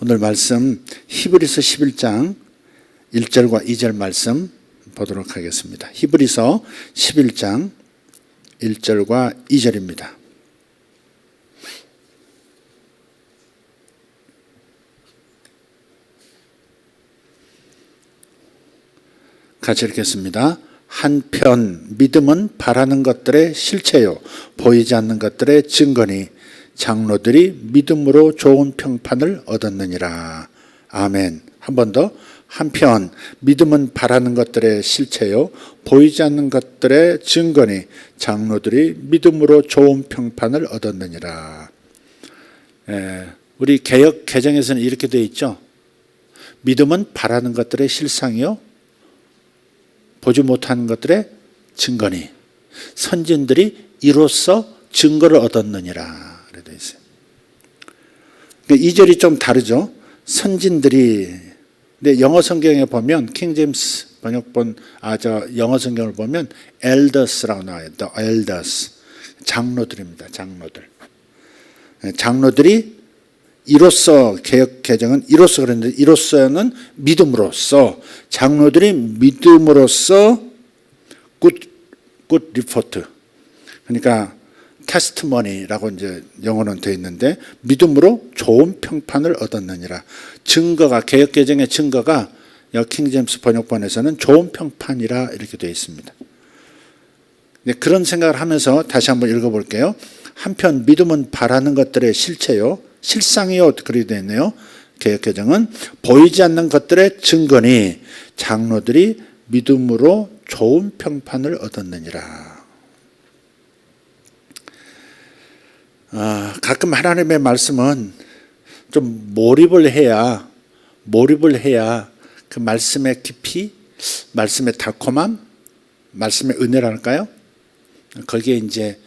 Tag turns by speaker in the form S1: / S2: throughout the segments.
S1: 오늘 말씀 히브리서 11장 1절과 2절 말씀 보도록 하겠습니다. 히브리서 11장 1절과 2절입니다. 같이 읽겠습니다. 한편 믿음은 바라는 것들의 실체요 보이지 않는 것들의 증거니 장로들이 믿음으로 좋은 평판을 얻었느니라. 아멘. 한 번 더. 한편 믿음은 바라는 것들의 실체요 보이지 않는 것들의 증거니 장로들이 믿음으로 좋은 평판을 얻었느니라. 우리 개역 개정에서는 이렇게 되어 있죠. 믿음은 바라는 것들의 실상이요 보지 못하는 것들의 증거니 선진들이 이로써 증거를 얻었느니라. 그래 되어 있어요. 이 절이 좀 다르죠. 선진들이, 근데 영어 성경에 보면 킹 제임스 번역본 영어 성경을 보면 elders라고 나와요. The elders. 장로들입니다. 장로들. 장로들이 이로써 개역 개정은 이로써 그랬는데 이로써는 믿음으로써 장로들이 믿음으로써 good report 그러니까 테스트머니라고 이제 영어는 되어 있는데 믿음으로 좋은 평판을 얻었느니라. 증거가 개역 개정의 증거가 킹 제임스 번역본에서는 좋은 평판이라 이렇게 되어 있습니다. 그런 생각을 하면서 다시 한번 읽어볼게요. 한편 믿음은 바라는 것들의 실체요 실상이요 그렇게 되어 있네요. 개역 개정은 보이지 않는 것들의 증거니 장로들이 믿음으로 좋은 평판을 얻었느니라. 가끔 하나님의 말씀은 좀 몰입을 해야 그 말씀의 깊이, 말씀의 달콤함, 말씀의 은혜랄까요? 거기에 이제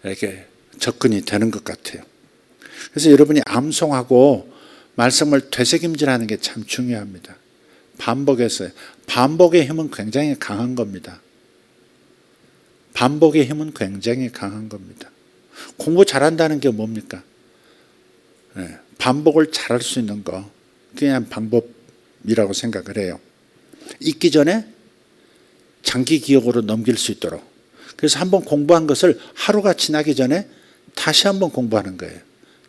S1: 이렇게 접근이 되는 것 같아요. 그래서 여러분이 암송하고 말씀을 되새김질하는 게 참 중요합니다. 반복해서요. 반복의 힘은 굉장히 강한 겁니다. 반복의 힘은 굉장히 강한 겁니다. 공부 잘한다는 게 뭡니까? 반복을 잘할 수 있는 거 그냥 방법이라고 생각을 해요. 잊기 전에 장기 기억으로 넘길 수 있도록. 그래서 한번 공부한 것을 하루가 지나기 전에 다시 한번 공부하는 거예요.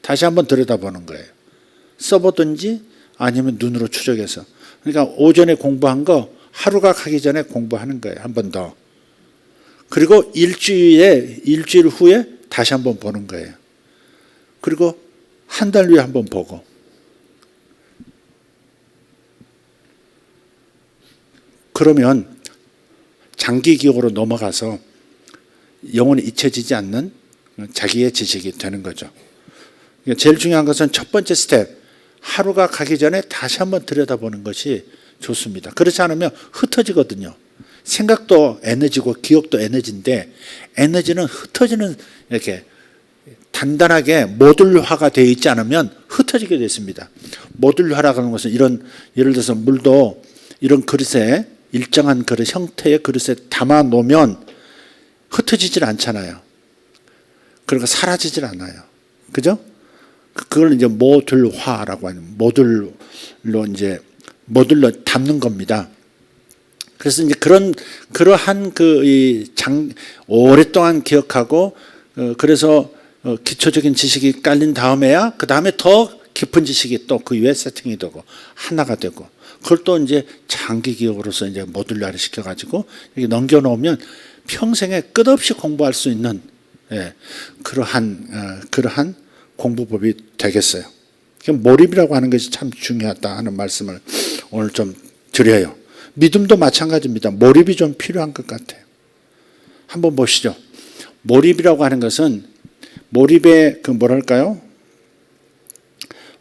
S1: 다시 한번 들여다보는 거예요. 써보든지 아니면 눈으로 추적해서. 그러니까 오전에 공부한 거 하루가 가기 전에 공부하는 거예요. 한 번 더. 그리고 일주일 후에 다시 한번 보는 거예요. 그리고 한 달 후에 한번 보고. 그러면 장기 기억으로 넘어가서 영원히 잊혀지지 않는 자기의 지식이 되는 거죠. 제일 중요한 것은 첫 번째 스텝, 하루가 가기 전에 다시 한번 들여다보는 것이 좋습니다. 그렇지 않으면 흩어지거든요. 생각도 에너지고 기억도 에너지인데 에너지는 흩어지는 이렇게 단단하게 모듈화가 되어 있지 않으면 흩어지게 됐습니다. 모듈화라고 하는 것은 이런 예를 들어서 물도 이런 그릇에 일정한 그릇 형태의 그릇에 담아 놓으면 흩어지질 않잖아요. 그러니까 사라지질 않아요. 그죠? 그걸 이제 모듈화라고 하는 모듈로 담는 겁니다. 그래서 이제 그러한 오랫동안 기억하고 그래서 기초적인 지식이 깔린 다음에야 그 다음에 더 깊은 지식이 또 그 위에 세팅이 되고 하나가 되고 그걸 또 이제 장기 기억으로서 이제 모듈화를 시켜가지고 이렇게 넘겨놓으면 평생에 끝없이 공부할 수 있는 그러한 공부법이 되겠어요. 몰입이라고 하는 것이 참 중요하다 하는 말씀을 오늘 좀 드려요. 믿음도 마찬가지입니다. 몰입이 좀 필요한 것 같아요. 한번 보시죠. 몰입이라고 하는 것은 몰입의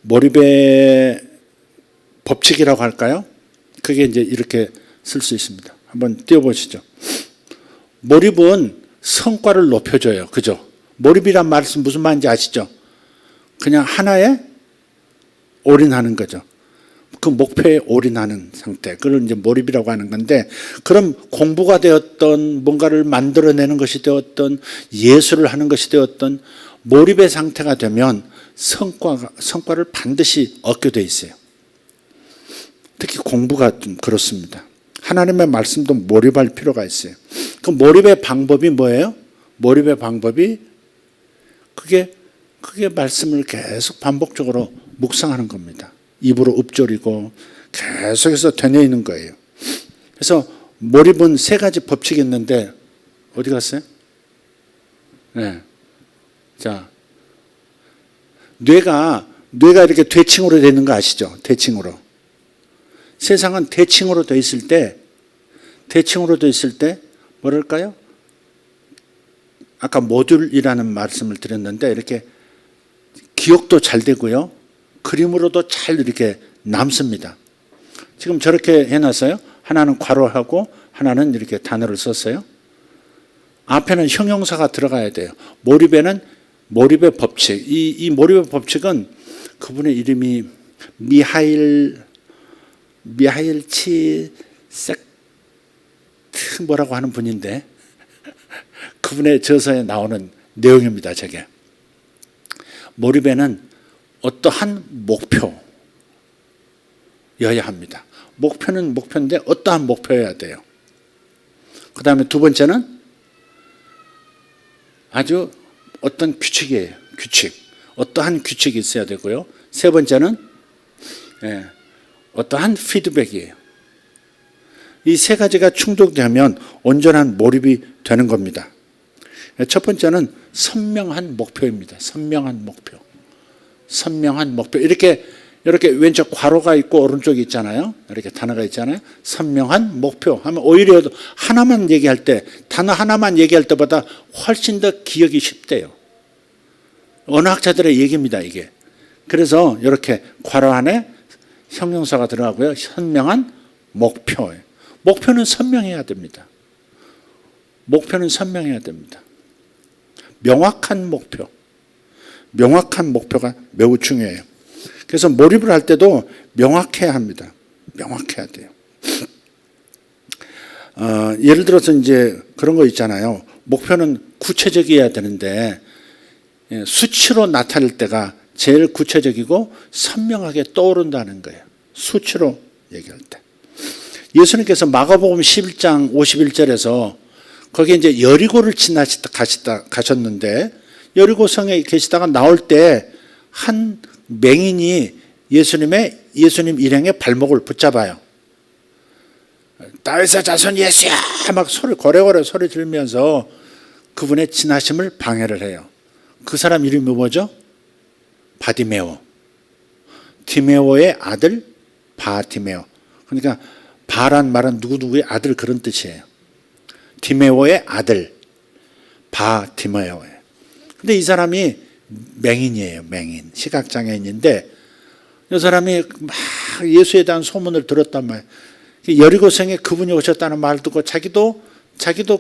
S1: 몰입의 법칙이라고 할까요? 그게 이제 이렇게 쓸 수 있습니다. 한번 띄워보시죠. 몰입은 성과를 높여줘요. 그죠? 몰입이란 말씀 무슨 말인지 아시죠? 그냥 하나에 올인하는 거죠. 그 목표에 올인하는 상태. 그걸 이제 몰입이라고 하는 건데, 그럼 공부가 되었던, 뭔가를 만들어내는 것이 되었던, 예술을 하는 것이 되었던, 몰입의 상태가 되면 성과를 반드시 얻게 돼 있어요. 특히 공부가 좀 그렇습니다. 하나님의 말씀도 몰입할 필요가 있어요. 그 몰입의 방법이 뭐예요? 몰입의 방법이 그게 말씀을 계속 반복적으로 묵상하는 겁니다. 입으로 읊조리고 계속해서 되뇌이는 거예요. 그래서 몰입은 세 가지 법칙이 있는데 어디 갔어요? 네. 자, 뇌가 이렇게 대칭으로 되는 거 아시죠? 대칭으로. 세상은 대칭으로 돼 있을 때 뭐랄까요? 아까 모듈이라는 말씀을 드렸는데 이렇게 기억도 잘 되고요. 그림으로도 잘 이렇게 남습니다. 지금 저렇게 해놨어요. 하나는 괄호하고 하나는 이렇게 단어를 썼어요. 앞에는 형용사가 들어가야 돼요. 몰입의 법칙. 이 몰입의 법칙은 그분의 이름이 미하일 치섹트 뭐라고 하는 분인데 그분의 저서에 나오는 내용입니다. 저게. 몰입에는 어떠한 목표여야 합니다. 목표는 목표인데 어떠한 목표여야 돼요. 그 다음에 두 번째는 아주 어떤 규칙이에요. 규칙. 어떠한 규칙이 있어야 되고요. 세 번째는 어떠한 피드백이에요. 이 세 가지가 충족되면 온전한 몰입이 되는 겁니다. 첫 번째는 선명한 목표입니다. 선명한 목표. 선명한 목표. 이렇게 왼쪽 괄호가 있고 오른쪽이 있잖아요. 이렇게 단어가 있잖아요. 선명한 목표 하면 오히려 하나만 얘기할 때, 단어 하나만 얘기할 때보다 훨씬 더 기억이 쉽대요. 언어학자들의 얘기입니다, 이게. 그래서 이렇게 괄호 안에 형용사가 들어가고요. 선명한 목표. 목표는 선명해야 됩니다. 목표는 선명해야 됩니다. 명확한 목표. 명확한 목표가 매우 중요해요. 그래서 몰입을 할 때도 명확해야 합니다. 명확해야 돼요. 예를 들어서 이제 그런 거 있잖아요. 목표는 구체적이어야 되는데 수치로 나타낼 때가 제일 구체적이고 선명하게 떠오른다는 거예요. 수치로 얘기할 때. 예수님께서 마가복음 11장 51절에서 거기에 이제 여리고를 가셨는데 여리고성에 계시다가 나올 때 한 맹인이 예수님 일행의 발목을 붙잡아요. 다윗의 자손 예수야 막 고래고래 소리 들면서 그분의 지나심을 방해를 해요. 그 사람 이름이 뭐죠? 바디메오. 디메오의 아들 바디메오. 그러니까 바란 말은 누구누구의 아들 그런 뜻이에요. 디메오의 아들 바디메오예요. 근데 이 사람이 맹인이에요. 맹인. 시각장애인인데 이 사람이 막 예수에 대한 소문을 들었단 말이에요. 여리고성에 그분이 오셨다는 말을 듣고 자기도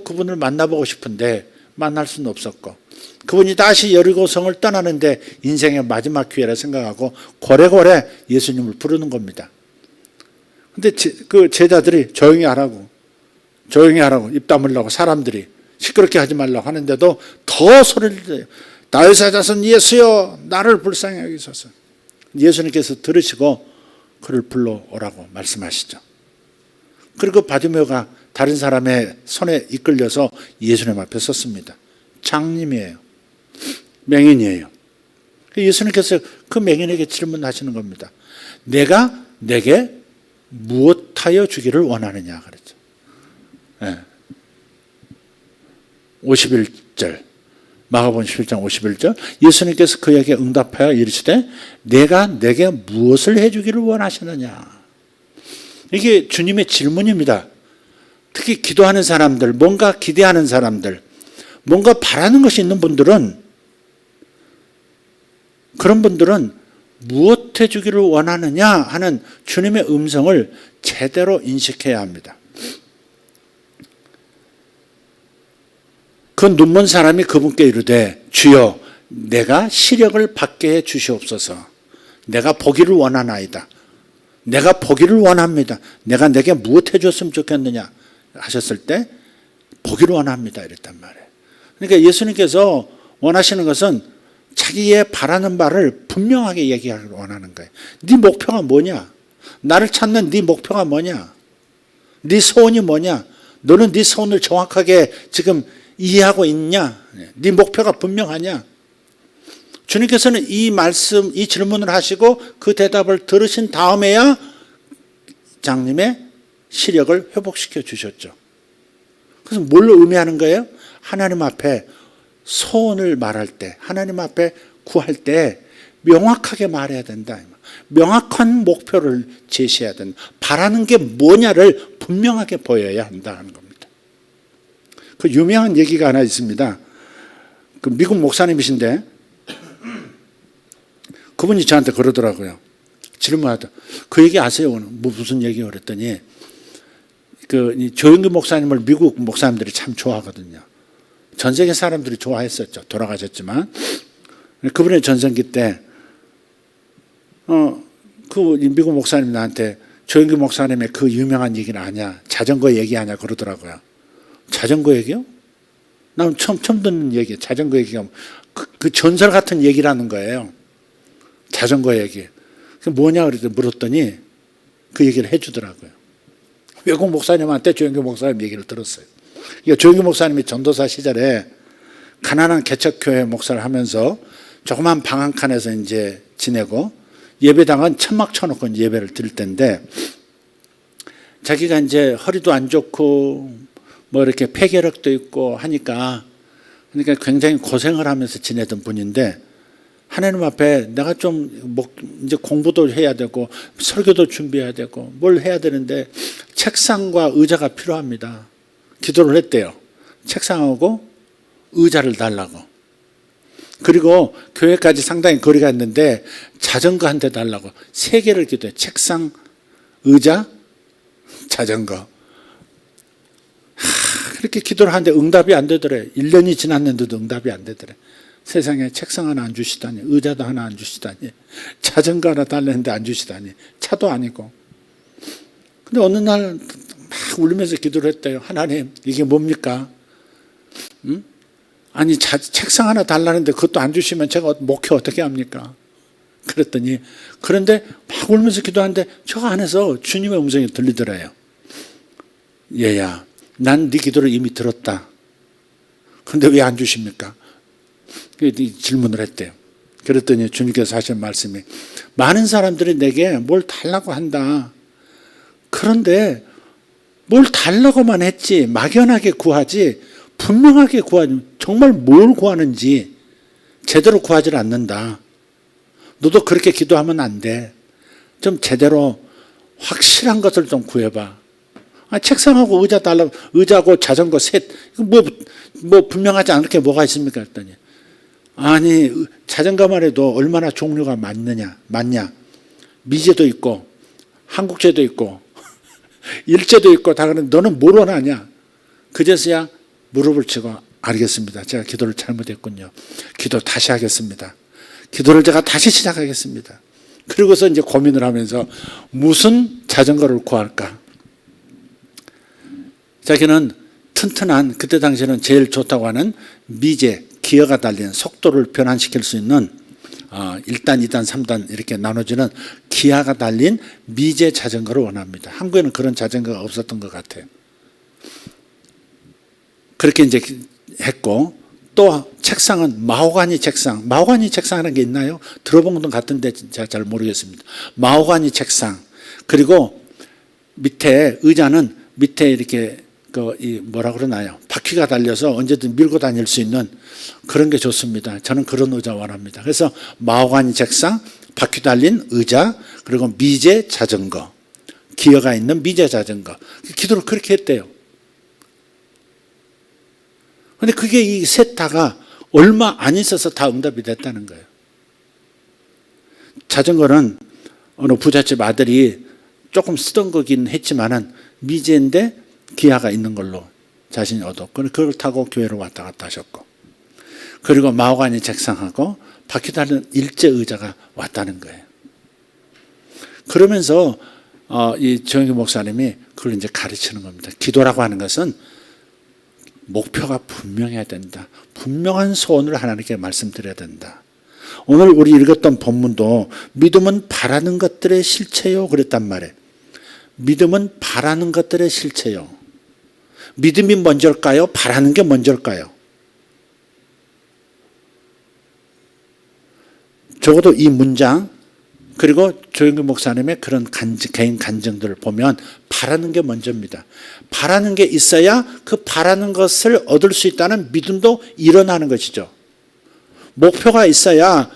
S1: 그분을 만나보고 싶은데 만날 수는 없었고 그분이 다시 여리고성을 떠나는데 인생의 마지막 기회라 생각하고 고래고래 예수님을 부르는 겁니다. 근데 그 제자들이 조용히 하라고 입 다물라고 사람들이 시끄럽게 하지 말라고 하는데도 더 소리를 내요. 다윗의 자손 예수여 나를 불쌍히 여기소서. 예수님께서 들으시고 그를 불러오라고 말씀하시죠. 그리고 바디메오가 다른 사람의 손에 이끌려서 예수님 앞에 섰습니다. 장님이에요. 맹인이에요. 예수님께서 그 맹인에게 질문하시는 겁니다. 내가 내게 무엇하여 주기를 원하느냐 그랬죠. 51절 마가복음 11장 51절 예수님께서 그에게 응답하여 이르시되 내가 내게 무엇을 해주기를 원하시느냐. 이게 주님의 질문입니다. 특히 기도하는 사람들, 뭔가 기대하는 사람들, 뭔가 바라는 것이 있는 분들은 그런 분들은 무엇 해주기를 원하느냐 하는 주님의 음성을 제대로 인식해야 합니다. 그 눈먼 사람이 그분께 이르되 주여 내가 시력을 받게 해 주시옵소서. 내가 보기를 원하나이다. 내가 보기를 원합니다. 내가 내게 무엇 해줬으면 좋겠느냐 하셨을 때 보기를 원합니다 이랬단 말이에요. 그러니까 예수님께서 원하시는 것은 자기의 바라는 바를 분명하게 얘기하기를 원하는 거예요. 네 목표가 뭐냐? 나를 찾는 네 목표가 뭐냐? 네 소원이 뭐냐? 너는 네 소원을 정확하게 지금 이해하고 있냐? 네 목표가 분명하냐? 주님께서는 이 말씀, 이 질문을 하시고 그 대답을 들으신 다음에야 장님의 시력을 회복시켜 주셨죠. 그래서 뭘로 의미하는 거예요? 하나님 앞에 소원을 말할 때, 하나님 앞에 구할 때 명확하게 말해야 된다. 명확한 목표를 제시해야 된다. 바라는 게 뭐냐를 분명하게 보여야 한다는 겁니다. 그 유명한 얘기가 하나 있습니다. 그 미국 목사님이신데 그분이 저한테 그러더라고요. 질문하다. 그 얘기 아세요? 무슨 얘기 그랬더니 그 조영기 목사님을 미국 목사님들이 참 좋아하거든요. 전 세계 사람들이 좋아했었죠. 돌아가셨지만 그분의 전성기 때 그 미국 목사님 나한테 조영기 목사님의 그 유명한 얘기는 아냐? 자전거 얘기하냐 그러더라고요. 자전거 얘기요? 난 처음 듣는 얘기. 자전거 얘기가 그 전설 같은 얘기라는 거예요. 자전거 얘기. 그 뭐냐 그랬더니 물었더니 그 얘기를 해주더라고요. 외국 목사님한테 조영기 목사님 얘기를 들었어요. 그러니까 조영기 목사님이 전도사 시절에 가난한 개척교회 목사를 하면서 조그만 방 한 칸에서 이제 지내고 예배당은 천막 쳐놓고 예배를 드릴 텐데 자기가 이제 허리도 안 좋고 뭐 이렇게 폐결핵도 있고 하니까 그러니까 굉장히 고생을 하면서 지내던 분인데 하나님 앞에 내가 좀 이제 공부도 해야 되고 설교도 준비해야 되고 뭘 해야 되는데 책상과 의자가 필요합니다. 기도를 했대요. 책상하고 의자를 달라고. 그리고 교회까지 상당히 거리가 있는데 자전거 한 대 달라고 3개를 기도해. 책상, 의자, 자전거. 그렇게 기도를 하는데 응답이 안 되더래. 1년이 지났는데도 응답이 안 되더래. 세상에 책상 하나 안 주시다니, 의자도 하나 안 주시다니, 자전거 하나 달랬는데 안 주시다니, 차도 아니고. 근데 어느 날 막 울면서 기도를 했대요. 하나님, 이게 뭡니까? 응? 아니 책상 하나 달라는데 그것도 안 주시면 제가 목회 어떻게 합니까? 그랬더니 그런데 막 울면서 기도하는데 저 안에서 주님의 음성이 들리더래요. 얘야, 난 네 기도를 이미 들었다. 그런데 왜 안 주십니까? 질문을 했대요. 그랬더니 주님께서 하신 말씀이 많은 사람들이 내게 뭘 달라고 한다. 그런데 뭘 달라고만 했지 막연하게 구하지 분명하게 구하지 정말 뭘 구하는지 제대로 구하지 않는다. 너도 그렇게 기도하면 안 돼. 좀 제대로 확실한 것을 좀 구해봐. 책상하고 의자 달라고 의자하고 자전거 셋 뭐 분명하지 않을 게 뭐가 있습니까? 했더니 아니 자전거만 해도 얼마나 종류가 많냐. 미제도 있고 한국제도 있고 일제도 있고 다 그러는데 너는 뭘 원하냐. 그제서야 무릎을 치고 알겠습니다. 제가 기도를 잘못했군요. 기도 다시 하겠습니다. 기도를 제가 다시 시작하겠습니다. 그리고서 이제 고민을 하면서 무슨 자전거를 구할까. 자기는 튼튼한 그때 당시에는 제일 좋다고 하는 미제 기어가 달린 속도를 변환시킬 수 있는 1단, 2단, 3단 이렇게 나눠지는 기아가 달린 미제 자전거를 원합니다. 한국에는 그런 자전거가 없었던 것 같아요. 그렇게 이제 했고 또 책상은 마호가니 책상. 마호가니 책상이라는 게 있나요? 들어본 것 같은데 제가 잘 모르겠습니다. 마호가니 책상. 그리고 밑에 의자는 밑에 이렇게 뭐라 그러나요? 바퀴가 달려서 언제든 밀고 다닐 수 있는 그런 게 좋습니다. 저는 그런 의자 원합니다. 그래서 마호가니 책상, 바퀴 달린 의자, 그리고 미제 자전거, 기어가 있는 미제 자전거. 기도를 그렇게 했대요. 그런데 그게 이 셋 다가 얼마 안 있어서 다 응답이 됐다는 거예요. 자전거는 어느 부잣집 아들이 조금 쓰던 거긴 했지만은 미제인데 기아가 있는 걸로 자신이 얻었고 그걸 타고 교회로 왔다 갔다 하셨고 그리고 마호가니 책상하고 바퀴 달린 일제 의자가 왔다는 거예요. 그러면서 이 조영기 목사님이 그걸 이제 가르치는 겁니다. 기도라고 하는 것은 목표가 분명해야 된다. 분명한 소원을 하나님께 말씀드려야 된다. 오늘 우리 읽었던 본문도 믿음은 바라는 것들의 실체요 그랬단 말이에요. 믿음은 바라는 것들의 실체요. 믿음이 먼저일까요? 바라는 게 먼저일까요? 적어도 이 문장 그리고 조영규 목사님의 그런 개인 간증들을 보면 바라는 게 먼저입니다. 바라는 게 있어야 그 바라는 것을 얻을 수 있다는 믿음도 일어나는 것이죠. 목표가 있어야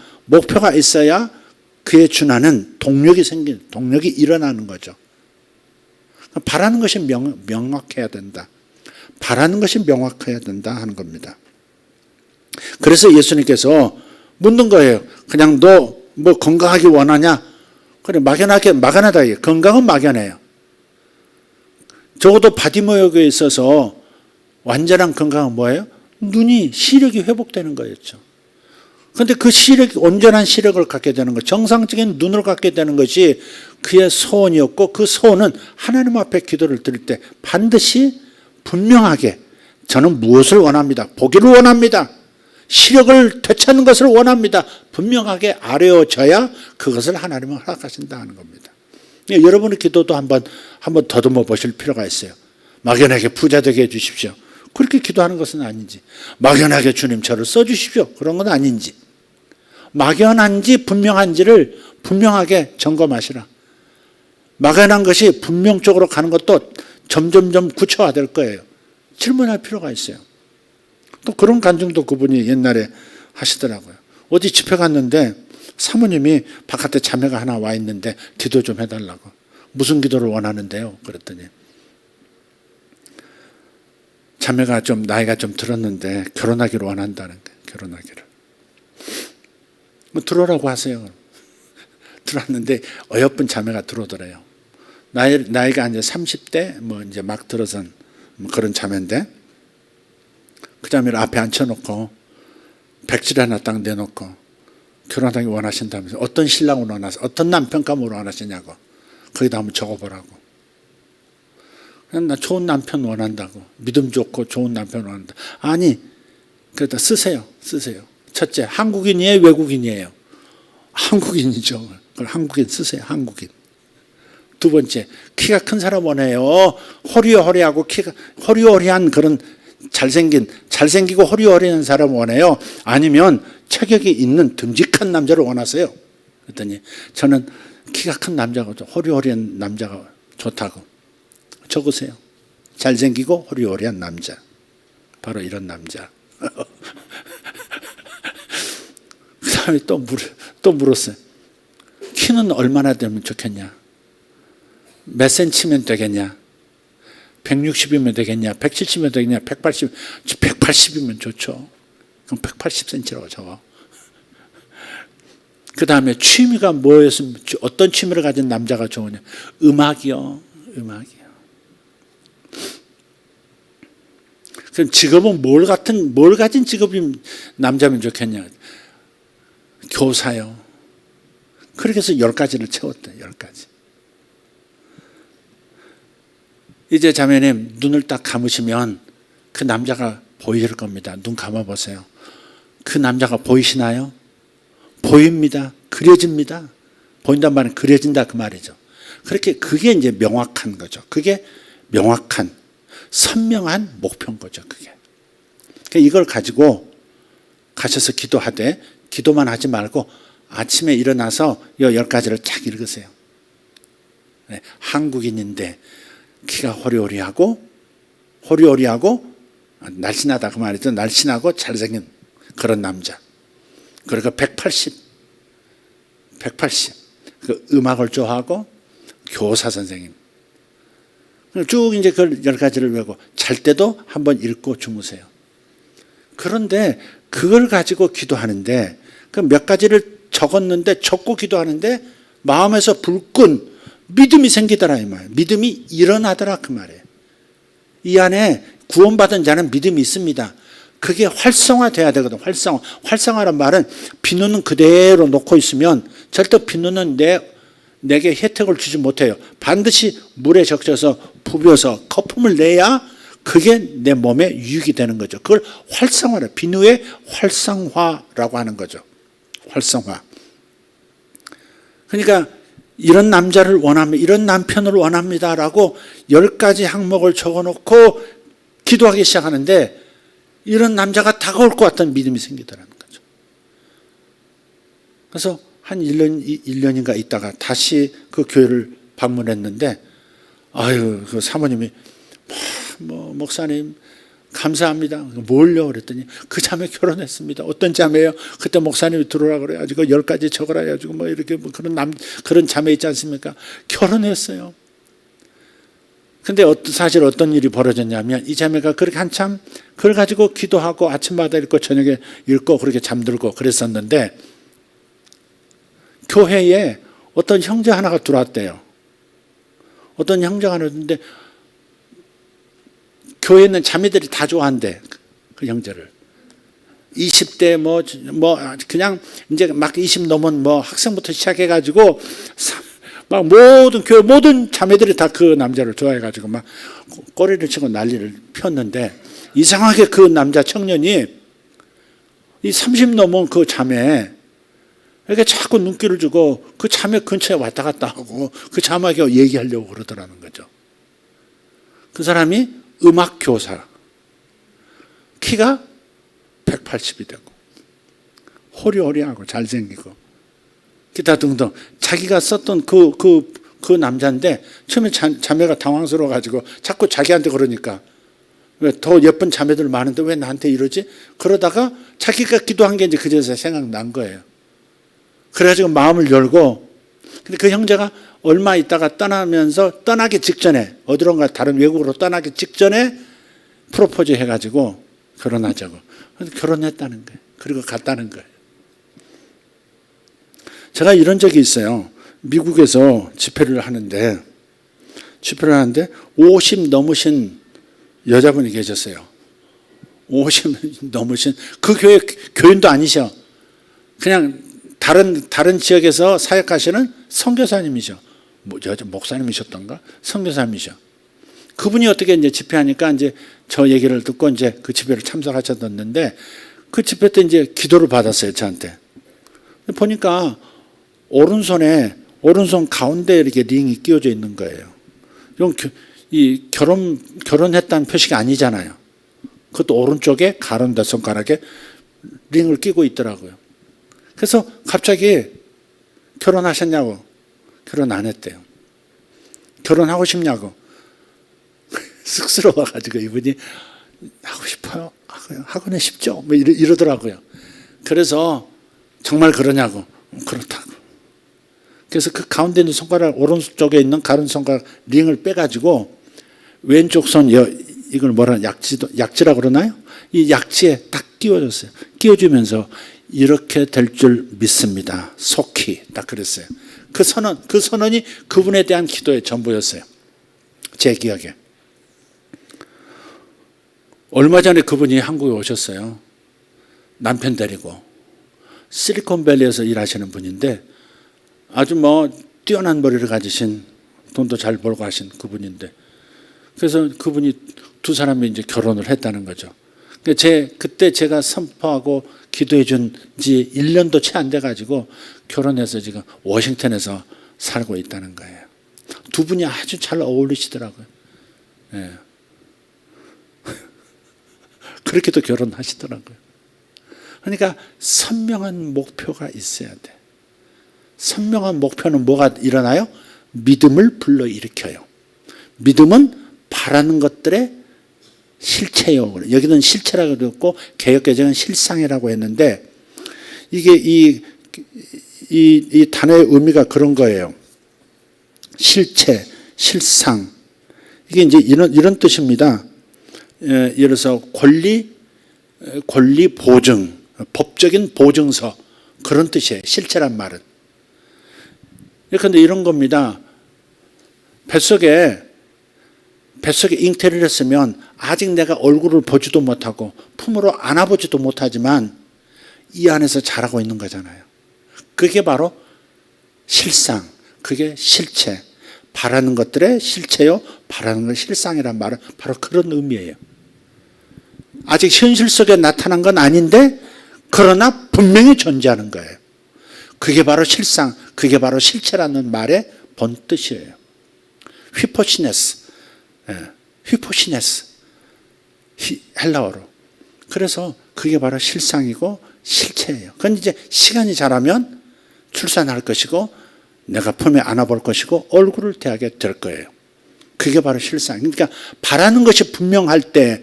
S1: 그에 준하는 동력이 일어나는 거죠. 바라는 것이 명확해야 된다. 바라는 것이 명확해야 된다 하는 겁니다. 그래서 예수님께서 묻는 거예요. 그냥 너 뭐 건강하기 원하냐? 그래, 막연하다. 건강은 막연해요. 적어도 바디모역에 있어서 완전한 건강은 뭐예요? 눈이 시력이 회복되는 거였죠. 그런데 그 온전한 시력을 갖게 되는 것, 정상적인 눈을 갖게 되는 것이 그의 소원이었고 그 소원은 하나님 앞에 기도를 드릴 때 반드시 분명하게 저는 무엇을 원합니다. 보기를 원합니다. 시력을 되찾는 것을 원합니다. 분명하게 아뢰어져야 그것을 하나님은 허락하신다 하는 겁니다. 여러분의 기도도 한번 더듬어 보실 필요가 있어요. 막연하게 부자 되게 해주십시오. 그렇게 기도하는 것은 아닌지, 막연하게 주님 저를 써주십시오. 그런 건 아닌지, 막연한지 분명한지를 분명하게 점검하시라. 막연한 것이 분명적으로 가는 것도 점점점 구체화될 거예요. 질문할 필요가 있어요. 또 그런 간증도 그분이 옛날에 하시더라고요. 어디 집회 갔는데 사모님이 바깥에 자매가 하나 와 있는데 기도 좀 해달라고. 무슨 기도를 원하는데요? 그랬더니 자매가 좀 나이가 좀 들었는데 결혼하기를 원한다는 거예요. 결혼하기를. 뭐 들어오라고 하세요. 들어왔는데 어여쁜 자매가 들어오더래요. 나이가 이제 30대 뭐 이제 막 들어선 그런 자매인데 그 자매를 앞에 앉혀놓고 백지를 하나 딱 내놓고 결혼하기 원하신다면서 어떤 신랑을 원하세요? 어떤 남편감을 원하시냐고 거기다 한번 적어보라고. 그냥 나 좋은 남편 원한다고. 믿음 좋고 좋은 남편 원한다. 아니 그러다 쓰세요. 첫째 한국인이에요? 외국인이에요? 한국인이죠. 그걸 한국인 쓰세요. 한국인. 두 번째 키가 큰 사람 원해요. 호리호리하고 키가 호리호리한 그런 잘생기고 호리호리한 사람 원해요? 아니면 체격이 있는 듬직한 남자를 원하세요? 그랬더니 저는 키가 큰 남자가 호리호리한 남자가 좋다고. 적으세요. 잘생기고 호리호리한 남자. 바로 이런 남자. 그 다음에 또 물었어요. 키는 얼마나 되면 좋겠냐? 몇 센치면 되겠냐? 160이면 되겠냐? 170이면 되겠냐? 180이면 좋죠. 그럼 180cm라고 적어. 그 다음에 취미가 뭐였으면, 어떤 취미를 가진 남자가 좋으냐? 음악이요. 그럼 직업은 뭘 가진 직업이 남자면 좋겠냐? 교사요. 그렇게 해서 10가지를 채웠대. 10가지. 이제 자매님 눈을 딱 감으시면 그 남자가 보일 겁니다. 눈 감아보세요. 그 남자가 보이시나요? 보입니다. 그려집니다. 보인단 말은 그려진다 그 말이죠. 그게 이제 명확한 거죠. 그게 명확한 선명한 목표인 거죠. 그게. 그러니까 이걸 가지고 가셔서 기도하되 기도만 하지 말고 아침에 일어나서 이 10가지를 쫙 읽으세요. 네, 한국인인데 키가 호리호리하고 날씬하다 그 말이죠. 날씬하고 잘생긴 그런 남자. 그리고 180. 그 음악을 좋아하고 교사 선생님. 쭉 이제 그 10가지를 외우고 잘 때도 한번 읽고 주무세요. 그런데 그걸 가지고 기도하는데 그 몇 가지를 적고 기도하는데 마음에서 불끈 믿음이 생기더라 이 말이에요. 믿음이 일어나더라 그 말이에요. 이 안에 구원받은 자는 믿음이 있습니다. 그게 활성화돼야 되거든. 활성화란 말은 비누는 그대로 놓고 있으면 절대 비누는 내게 혜택을 주지 못해요. 반드시 물에 적셔서 부벼서 거품을 내야 그게 내 몸에 유익이 되는 거죠. 그걸 활성화라 비누의 활성화라고 하는 거죠. 활성화. 그러니까 이런 남자를 원합니다. 이런 남편을 원합니다라고 10가지 항목을 적어놓고 기도하기 시작하는데 이런 남자가 다가올 것 같다는 믿음이 생기더라는 거죠. 그래서 한 1년인가 있다가 다시 그 교회를 방문했는데 그 사모님이 목사님 감사합니다. 뭘요? 그랬더니 그 자매 결혼했습니다. 어떤 자매요? 그때 목사님이 들어오라 그래가지고 10가지 적으라 해가지고 이렇게 그런 자매 있지 않습니까? 결혼했어요. 근데 사실 어떤 일이 벌어졌냐면 이 자매가 그렇게 한참 그걸 가지고 기도하고 아침마다 읽고 저녁에 읽고 그렇게 잠들고 그랬었는데 교회에 어떤 형제 하나가 들어왔대요. 어떤 형제가 하나 들어왔는데 교회에 있는 자매들이 다 좋아한대. 그 형제를. 20대 그냥 이제 막 20 넘은 학생부터 시작해가지고 막 교회 모든 자매들이 다 그 남자를 좋아해가지고 막 꼬리를 치고 난리를 폈는데 이상하게 그 남자 청년이 이 30 넘은 그 자매에게 자꾸 눈길을 주고 그 자매 근처에 왔다 갔다 하고 그 자매에게 얘기하려고 그러더라는 거죠. 그 사람이 음악 교사, 키가 180이 되고 호리호리하고 잘생기고 기타 등등 자기가 썼던 그 남자인데 처음에 자매가 당황스러워가지고 자꾸 자기한테 그러니까 왜 더 예쁜 자매들 많은데 왜 나한테 이러지? 그러다가 자기가 기도한 게 이제 그제서 생각난 거예요. 그래가지고 마음을 열고 근데 그 형제가 얼마 있다가 떠나기 직전에 어디론가 다른 외국으로 떠나기 직전에 프로포즈 해가지고 결혼하자고. 결혼했다는 거예요. 그리고 갔다는 거예요. 제가 이런 적이 있어요. 미국에서 집회를 하는데 50 넘으신 여자분이 계셨어요. 50 넘으신 그 교회 교인도 아니셔. 그냥 다른 지역에서 사역하시는 선교사님이셔. 목사님이셨던가? 선교사님이셔. 그분이 어떻게 이제 집회하니까 이제 저 얘기를 듣고 이제 그 집회를 참석하셨는데 그 집회 때 이제 기도를 받았어요, 저한테. 보니까 오른손 가운데 이렇게 링이 끼워져 있는 거예요. 이 결혼했다는 표시가 아니잖아요. 그것도 오른쪽에 가운데 손가락에 링을 끼고 있더라고요. 그래서 갑자기 결혼하셨냐고. 결혼 안 했대요. 결혼하고 싶냐고. 쑥스러워가지고 이분이 하고 싶어요. 하고는 싶죠. 이러더라고요. 그래서 정말 그러냐고. 그렇다고. 그래서 그 가운데 있는 손가락, 오른쪽에 있는 가른 손가락 링을 빼가지고 왼쪽 손, 이걸 약지라고 그러나요? 이 약지에 딱 끼워줬어요. 끼워주면서 이렇게 될 줄 믿습니다. 속히 딱 그랬어요. 그 선언이 그분에 대한 기도의 전부였어요. 제 기억에. 얼마 전에 그분이 한국에 오셨어요. 남편 데리고. 실리콘밸리에서 일하시는 분인데 아주 뛰어난 머리를 가지신 돈도 잘 벌고 하신 그분인데 그래서 그분이 두 사람이 이제 결혼을 했다는 거죠. 그때 제가 선포하고 기도해 준 지 1년도 채 안 돼가지고 결혼해서 지금 워싱턴에서 살고 있다는 거예요. 두 분이 아주 잘 어울리시더라고요. 네. 그렇게도 결혼하시더라고요. 그러니까 선명한 목표가 있어야 돼. 선명한 목표는 뭐가 일어나요? 믿음을 불러일으켜요. 믿음은 바라는 것들의 실체요. 여기는 실체라고 했고 개역개정은 실상이라고 했는데 이게 이 단어의 의미가 그런 거예요. 실체, 실상. 이게 이제 이런 뜻입니다. 예를 들어서 권리 보증, 법적인 보증서 그런 뜻이에요. 실체란 말은. 그런데 이런 겁니다. 뱃속에 잉태를 했으면 아직 내가 얼굴을 보지도 못하고 품으로 안아보지도 못하지만 이 안에서 자라고 있는 거잖아요. 그게 바로 실상, 그게 실체. 바라는 것들의 실체요, 바라는 것 실상이란 말은 바로 그런 의미예요. 아직 현실 속에 나타난 건 아닌데 그러나 분명히 존재하는 거예요. 그게 바로 실상, 그게 바로 실체라는 말의 본 뜻이에요. 휘포시네스, 휘포시네스, 헬라어로. 그래서 그게 바로 실상이고 실체예요. 그건 이제 시간이 자라면 출산할 것이고 내가 품에 안아볼 것이고 얼굴을 대하게 될 거예요. 그게 바로 실상. 그러니까 바라는 것이 분명할 때,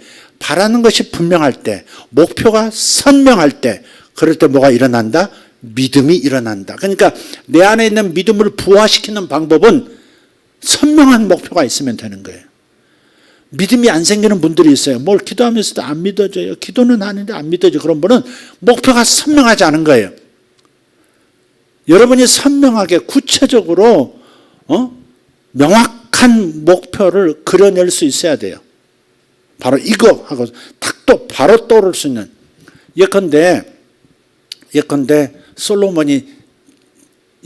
S1: 목표가 선명할 때, 그럴 때 뭐가 일어난다? 믿음이 일어난다. 그러니까 내 안에 있는 믿음을 부화시키는 방법은 선명한 목표가 있으면 되는 거예요. 믿음이 안 생기는 분들이 있어요. 뭘 기도하면서도 안 믿어져요. 기도는 하는데 안 믿어져. 그런 분은 목표가 선명하지 않은 거예요. 여러분이 선명하게 구체적으로 명확한 목표를 그려낼 수 있어야 돼요. 바로 이거 하고 탁 또 바로 떠오를 수 있는. 예컨대 솔로몬이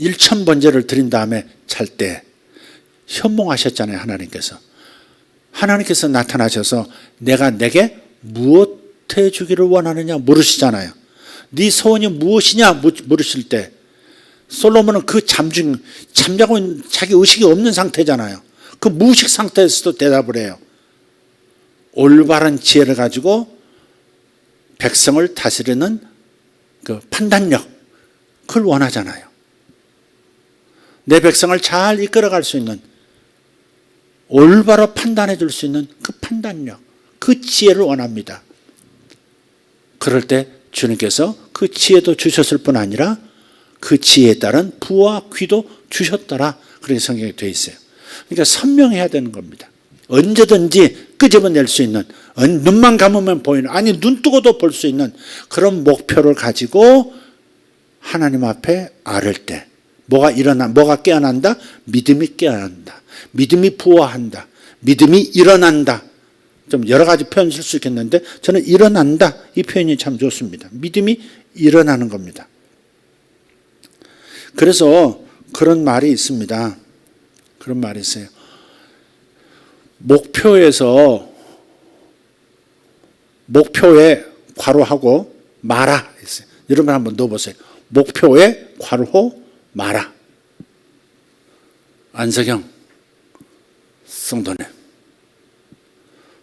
S1: 1000번제를 드린 다음에 잘 때 현몽하셨잖아요. 하나님께서 나타나셔서 내가 내게 무엇 해주기를 원하느냐 물으시잖아요. 네 소원이 무엇이냐 물으실 때 솔로몬은 그 잠자고 있는 자기 의식이 없는 상태잖아요. 그 무의식 상태에서도 대답을 해요. 올바른 지혜를 가지고 백성을 다스리는 그 판단력, 그걸 원하잖아요. 내 백성을 잘 이끌어갈 수 있는, 올바로 판단해 줄 수 있는 그 판단력, 그 지혜를 원합니다. 그럴 때 주님께서 그 지혜도 주셨을 뿐 아니라 그 지혜에 따른 부와 귀도 주셨더라. 그렇게 성경에 되어 있어요. 그러니까 선명해야 되는 겁니다. 언제든지 끄집어낼 수 있는, 눈만 감으면 보이는, 아니 눈 뜨고도 볼 수 있는 그런 목표를 가지고 하나님 앞에 아를 때 뭐가 깨어난다? 믿음이 깨어난다. 믿음이 부화한다. 믿음이 일어난다. 좀 여러 가지 표현 쓸 수 있겠는데 저는 일어난다, 이 표현이 참 좋습니다. 믿음이 일어나는 겁니다. 그래서 그런 말이 있습니다. 그런 말이 있어요. 목표에 괄호하고 마라 있어요. 여러분 한번 넣어보세요. 목표에 괄호 마라. 안석영 성도님,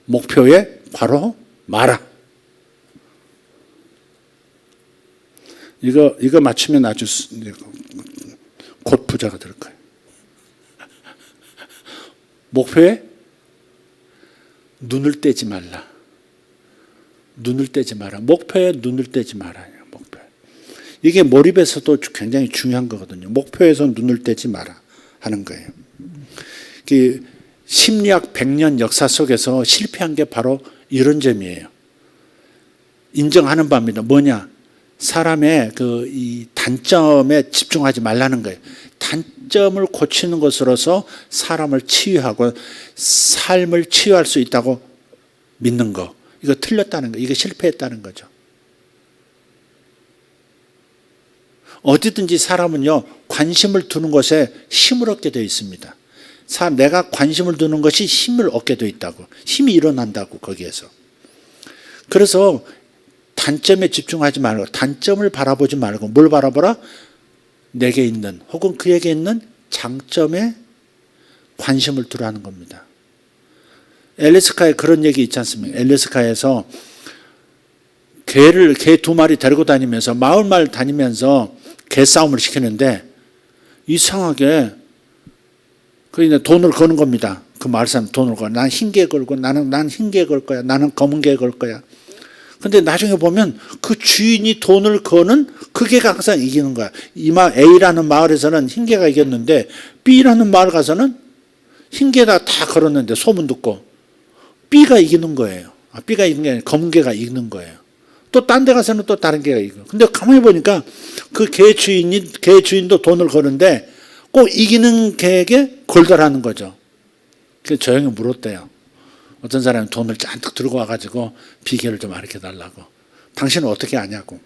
S1: 목표에 괄호 마라. 이거 맞추면 아주 곧 부자가 될 거예요. 목표에 눈을 떼지 말라. 눈을 떼지 마라. 목표에 눈을 떼지 마라. 목표. 이게 몰입에서도 굉장히 중요한 거거든요. 목표에서 눈을 떼지 마라 하는 거예요. 심리학 100년 역사 속에서 실패한 게 바로 이런 점이에요. 인정하는 바입니다. 뭐냐? 사람의 이 단점에 집중하지 말라는 거예요. 단점을 고치는 것으로서 사람을 치유하고 삶을 치유할 수 있다고 믿는 거. 이거 틀렸다는 거. 이거 실패했다는 거죠. 어디든지 사람은요, 관심을 두는 것에 힘을 얻게 되어 있습니다. 내가 관심을 두는 것이 힘을 얻게 되어 있다고. 힘이 일어난다고, 거기에서. 그래서 단점에 집중하지 말고, 단점을 바라보지 말고, 뭘 바라보라? 내게 있는, 혹은 그에게 있는 장점에 관심을 두라는 겁니다. 엘래스카에 그런 얘기 있지 않습니까? 엘래스카에서 개 2마리 데리고 다니면서 마을 다니면서 개 싸움을 시키는데 이상하게 그냥 돈을 거는 겁니다. 그 마을 사람 돈을 거. 난 흰 개 걸고 난 흰 개 걸 거야. 나는 검은 개 걸 거야. 근데 나중에 보면 그 주인이 돈을 거는 그 개가 항상 이기는 거야. A라는 마을에서는 흰 개가 이겼는데 B라는 마을 가서는 흰 개다 다 걸었는데 소문 듣고 B가 이기는 거예요. B가 이기는 게 아니라 검은 개가 이기는 거예요. 또 딴 데 가서는 또 다른 개가 이기고. 근데 가만히 보니까 그 개 주인도 돈을 거는데 꼭 이기는 개에게 걸더라는 거죠. 그래서 저 형이 물었대요. 어떤 사람은 돈을 잔뜩 들고 와가지고 비결을 좀 가르쳐 달라고. 당신은 어떻게 아냐고.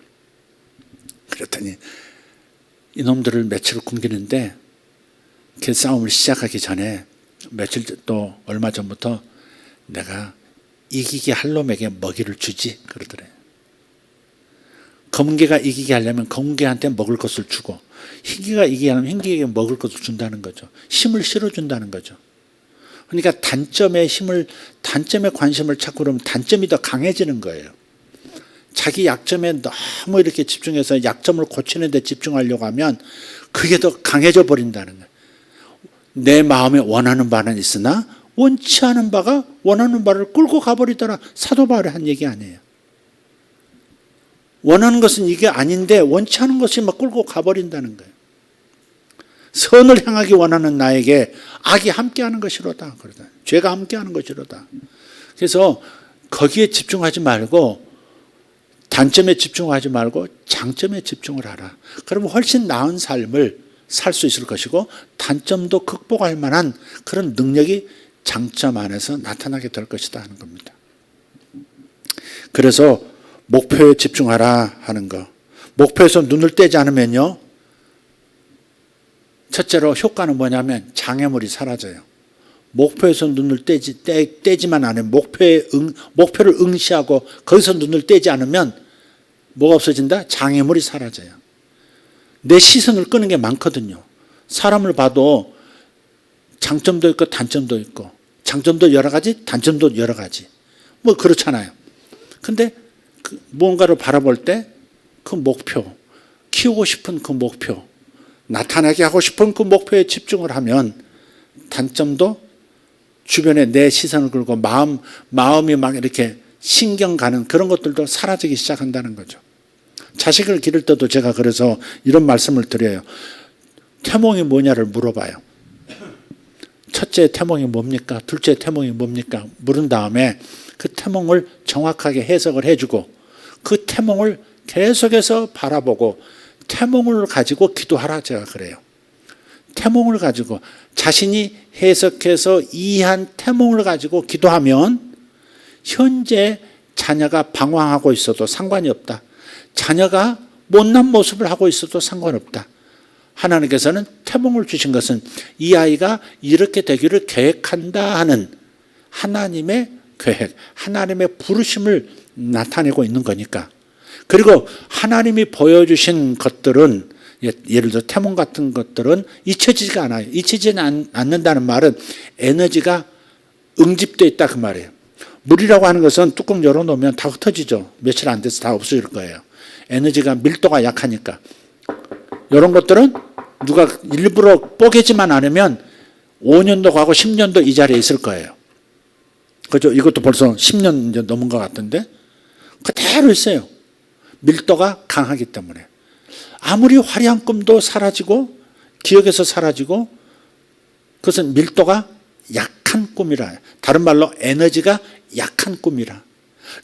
S1: 그랬더니 이놈들을 며칠 굶기는데 개 싸움을 시작하기 전에 며칠 또 얼마 전부터 내가 이기게 할 놈에게 먹이를 주지 그러더래요. 검은 개가 이기게 하려면 검은 개한테 먹을 것을 주고, 흰 개가 이기게 하려면 흰 개에게 먹을 것을 준다는 거죠. 힘을 실어준다는 거죠. 그러니까 단점에 관심을 찾고 그러면 단점이 더 강해지는 거예요. 자기 약점에 너무 이렇게 집중해서 약점을 고치는 데 집중하려고 하면 그게 더 강해져 버린다는 거예요. 내 마음에 원하는 바는 있으나 원치 않은 바가 원하는 바를 끌고 가버리더라. 사도 바울이 한 얘기 아니에요. 원하는 것은 이게 아닌데 원치 않은 것이 막 끌고 가버린다는 거예요. 선을 향하기 원하는 나에게 악이 함께하는 것이로다. 그러다. 죄가 함께하는 것이로다. 그래서 거기에 집중하지 말고 단점에 집중하지 말고 장점에 집중을 하라. 그러면 훨씬 나은 삶을 살 수 있을 것이고 단점도 극복할 만한 그런 능력이 장점 안에서 나타나게 될 것이다 하는 겁니다. 그래서 목표에 집중하라 하는 거. 목표에서 눈을 떼지 않으면요. 첫째로 효과는 뭐냐면 장애물이 사라져요. 목표에서 눈을 떼지만 않으면 목표를 응시하고 거기서 눈을 떼지 않으면 뭐가 없어진다? 장애물이 사라져요. 내 시선을 끄는 게 많거든요. 사람을 봐도 장점도 있고 단점도 있고 장점도 여러 가지 단점도 여러 가지 뭐 그렇잖아요. 근데 무언가를 바라볼 때 그 목표, 키우고 싶은 그 목표, 나타나게 하고 싶은 그 목표에 집중을 하면 단점도 주변에 내 시선을 끌고 마음이 막 이렇게 신경 가는 그런 것들도 사라지기 시작한다는 거죠. 자식을 기를 때도 제가 그래서 이런 말씀을 드려요. 태몽이 뭐냐를 물어봐요. 첫째 태몽이 뭡니까? 둘째 태몽이 뭡니까? 물은 다음에 그 태몽을 정확하게 해석을 해주고 그 태몽을 계속해서 바라보고 태몽을 가지고 기도하라 제가 그래요. 태몽을 가지고 자신이 해석해서 이해한 태몽을 가지고 기도하면 현재 자녀가 방황하고 있어도 상관이 없다. 자녀가 못난 모습을 하고 있어도 상관없다. 하나님께서는 태몽을 주신 것은 이 아이가 이렇게 되기를 계획한다 하는 하나님의 계획, 하나님의 부르심을 나타내고 있는 거니까. 그리고 하나님이 보여주신 것들은 예를 들어 태몽 같은 것들은 잊혀지지가 않아요. 잊혀지지 않는다는 말은 에너지가 응집되어 있다 그 말이에요. 물이라고 하는 것은 뚜껑 열어놓으면 다 흩어지죠. 며칠 안 돼서 다 없어질 거예요. 에너지가 밀도가 약하니까. 이런 것들은 누가 일부러 뽀개지만 않으면 5년도 가고 10년도 이 자리에 있을 거예요. 그죠? 이것도 벌써 10년 이제 넘은 것 같은데 그대로 있어요. 밀도가 강하기 때문에. 아무리 화려한 꿈도 사라지고 기억에서 사라지고 그것은 밀도가 약한 꿈이라. 다른 말로 에너지가 약한 꿈이라.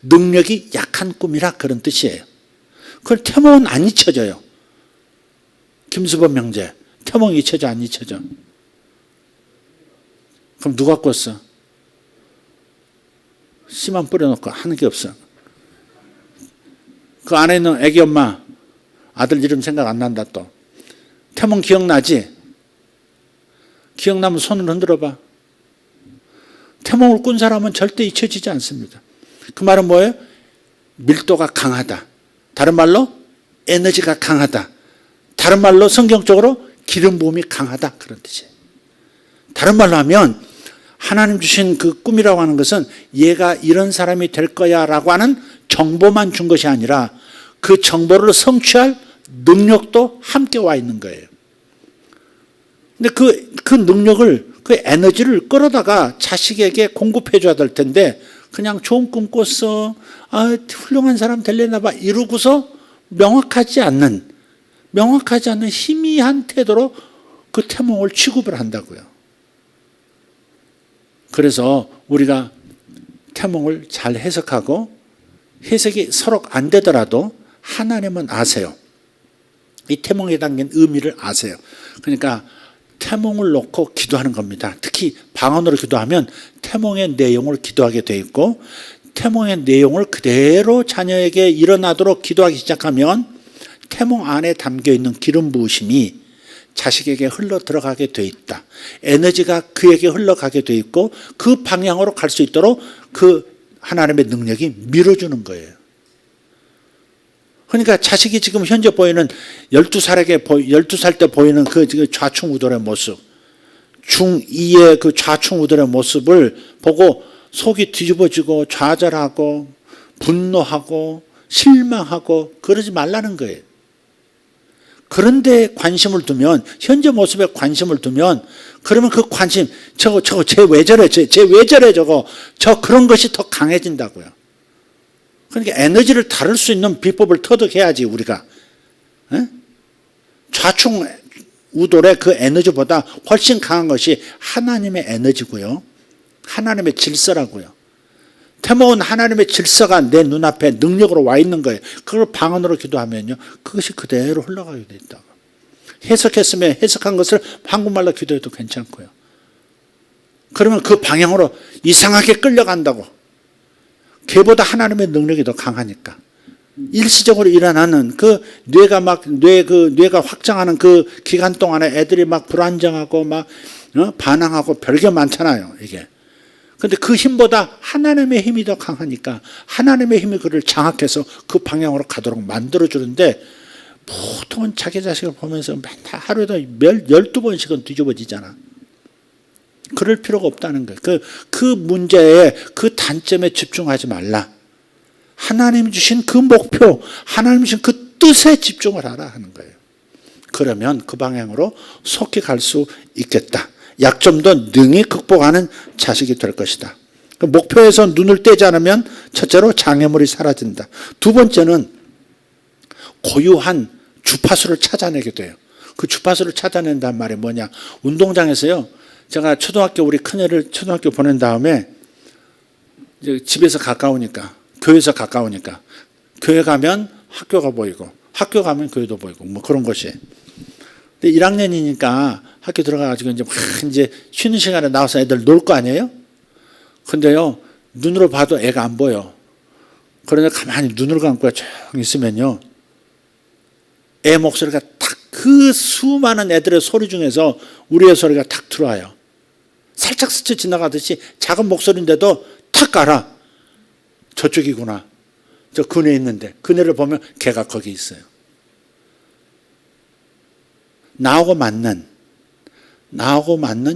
S1: 능력이 약한 꿈이라 그런 뜻이에요. 그걸 태몽은 안 잊혀져요. 김수범 명제. 태몽이 잊혀져 안 잊혀져? 그럼 누가 꿨어? 씨만 뿌려놓고 하는 게 없어. 그 안에 있는 애기 엄마 아들 이름 생각 안 난다 또. 태몽 기억나지? 기억나면 손을 흔들어 봐. 태몽을 꾼 사람은 절대 잊혀지지 않습니다. 그 말은 뭐예요? 밀도가 강하다. 다른 말로 에너지가 강하다. 다른 말로 성경적으로 기름 부음이 강하다 그런 뜻이에요. 다른 말로 하면 하나님 주신 그 꿈이라고 하는 것은 얘가 이런 사람이 될 거야 라고 하는 정보만 준 것이 아니라 그 정보를 성취할 능력도 함께 와 있는 거예요. 근데 그 능력을, 그 에너지를 끌어다가 자식에게 공급해 줘야 될 텐데 그냥 좋은 꿈 꿨어. 아, 훌륭한 사람 되려나 봐. 이러고서 명확하지 않는 희미한 태도로 그 태몽을 취급을 한다고요. 그래서 우리가 태몽을 잘 해석하고 해석이 서로 안 되더라도 하나님은 아세요. 이 태몽에 담긴 의미를 아세요. 그러니까 태몽을 놓고 기도하는 겁니다. 특히 방언으로 기도하면 태몽의 내용을 기도하게 돼 있고 태몽의 내용을 그대로 자녀에게 일어나도록 기도하기 시작하면 태몽 안에 담겨있는 기름 부으심이 자식에게 흘러 들어가게 돼 있다. 에너지가 그에게 흘러가게 돼 있고 그 방향으로 갈 수 있도록 그 하나님의 능력이 밀어주는 거예요. 그러니까 자식이 지금 현재 보이는 12살 때 보이는 그 좌충우돌의 모습, 중2의 그 좌충우돌의 모습을 보고 속이 뒤집어지고 좌절하고 분노하고 실망하고 그러지 말라는 거예요. 그런데 관심을 두면, 현재 모습에 관심을 두면, 그러면 그 관심, 저거 쟤 왜 저래, 쟤 왜 저래, 저 그런 것이 더 강해진다고요. 그러니까 에너지를 다룰 수 있는 비법을 터득해야지, 우리가. 에? 좌충우돌의 그 에너지보다 훨씬 강한 것이 하나님의 에너지고요. 하나님의 질서라고요. 태모은 하나님의 질서가 내 눈앞에 능력으로 와 있는 거예요. 그걸 방언으로 기도하면요, 그것이 그대로 흘러가게 돼 있다고. 해석했으면 해석한 것을 한국말로 기도해도 괜찮고요. 그러면 그 방향으로 이상하게 끌려간다고. 걔보다 하나님의 능력이 더 강하니까. 일시적으로 일어나는 그 뇌가 확장하는 그 기간 동안에 애들이 막 불안정하고 막 반항하고 별게 많잖아요, 이게. 근데 그 힘보다 하나님의 힘이 더 강하니까 하나님의 힘이 그를 장악해서 그 방향으로 가도록 만들어주는데, 보통은 자기 자식을 보면서 맨날 하루에도 12번씩은 뒤집어지잖아. 그럴 필요가 없다는 거예요. 그 문제에, 그 단점에 집중하지 말라. 하나님 주신 그 목표, 하나님 주신 그 뜻에 집중을 하라 하는 거예요. 그러면 그 방향으로 속히 갈 수 있겠다. 약점도 능히 극복하는 자식이 될 것이다. 목표에서 눈을 떼지 않으면 첫째로 장애물이 사라진다. 두 번째는 고유한 주파수를 찾아내게 돼요. 그 주파수를 찾아낸다는 말이 뭐냐. 운동장에서요, 제가 우리 큰애를 초등학교 보낸 다음에 집에서 가까우니까, 교회에서 가까우니까, 교회 가면 학교가 보이고, 학교 가면 교회도 보이고, 뭐 그런 것이. 근데 1학년이니까 학교 들어가가지고 이제 쉬는 시간에 나와서 애들 놀 거 아니에요? 근데요, 눈으로 봐도 애가 안 보여. 그러니 가만히 눈을 감고 조용히 있으면요, 애 목소리가 딱 그 수많은 애들의 소리 중에서 우리의 소리가 탁 들어와요. 살짝 스쳐 지나가듯이 작은 목소리인데도 탁 알아. 저쪽이구나. 저 그네 있는데, 그네를 보면 걔가 거기 있어요. 나하고 맞는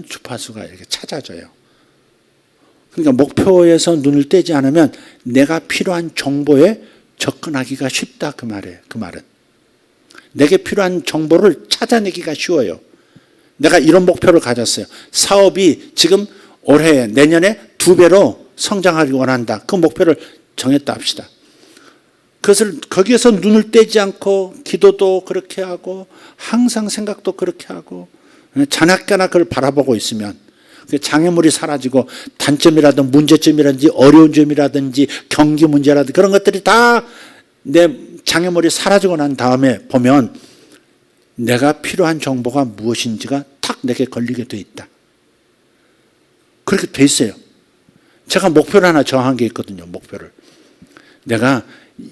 S1: 주파수가 이렇게 찾아져요. 그러니까 목표에서 눈을 떼지 않으면 내가 필요한 정보에 접근하기가 쉽다, 그 말이에요. 그 말은. 내게 필요한 정보를 찾아내기가 쉬워요. 내가 이런 목표를 가졌어요. 사업이 지금 올해, 내년에 2배로 성장하기 원한다. 그 목표를 정했다 합시다. 그것을 거기에서 눈을 떼지 않고 기도도 그렇게 하고 항상 생각도 그렇게 하고 자나깨나 그걸 바라보고 있으면 장애물이 사라지고 단점이라든지 문제점이라든지 어려운 점이라든지 경기 문제라든지 그런 것들이 다 내 장애물이 사라지고 난 다음에 보면 내가 필요한 정보가 무엇인지가 탁 내게 걸리게 돼 있다. 그렇게 돼 있어요. 제가 목표를 하나 정한 게 있거든요. 목표를. 내가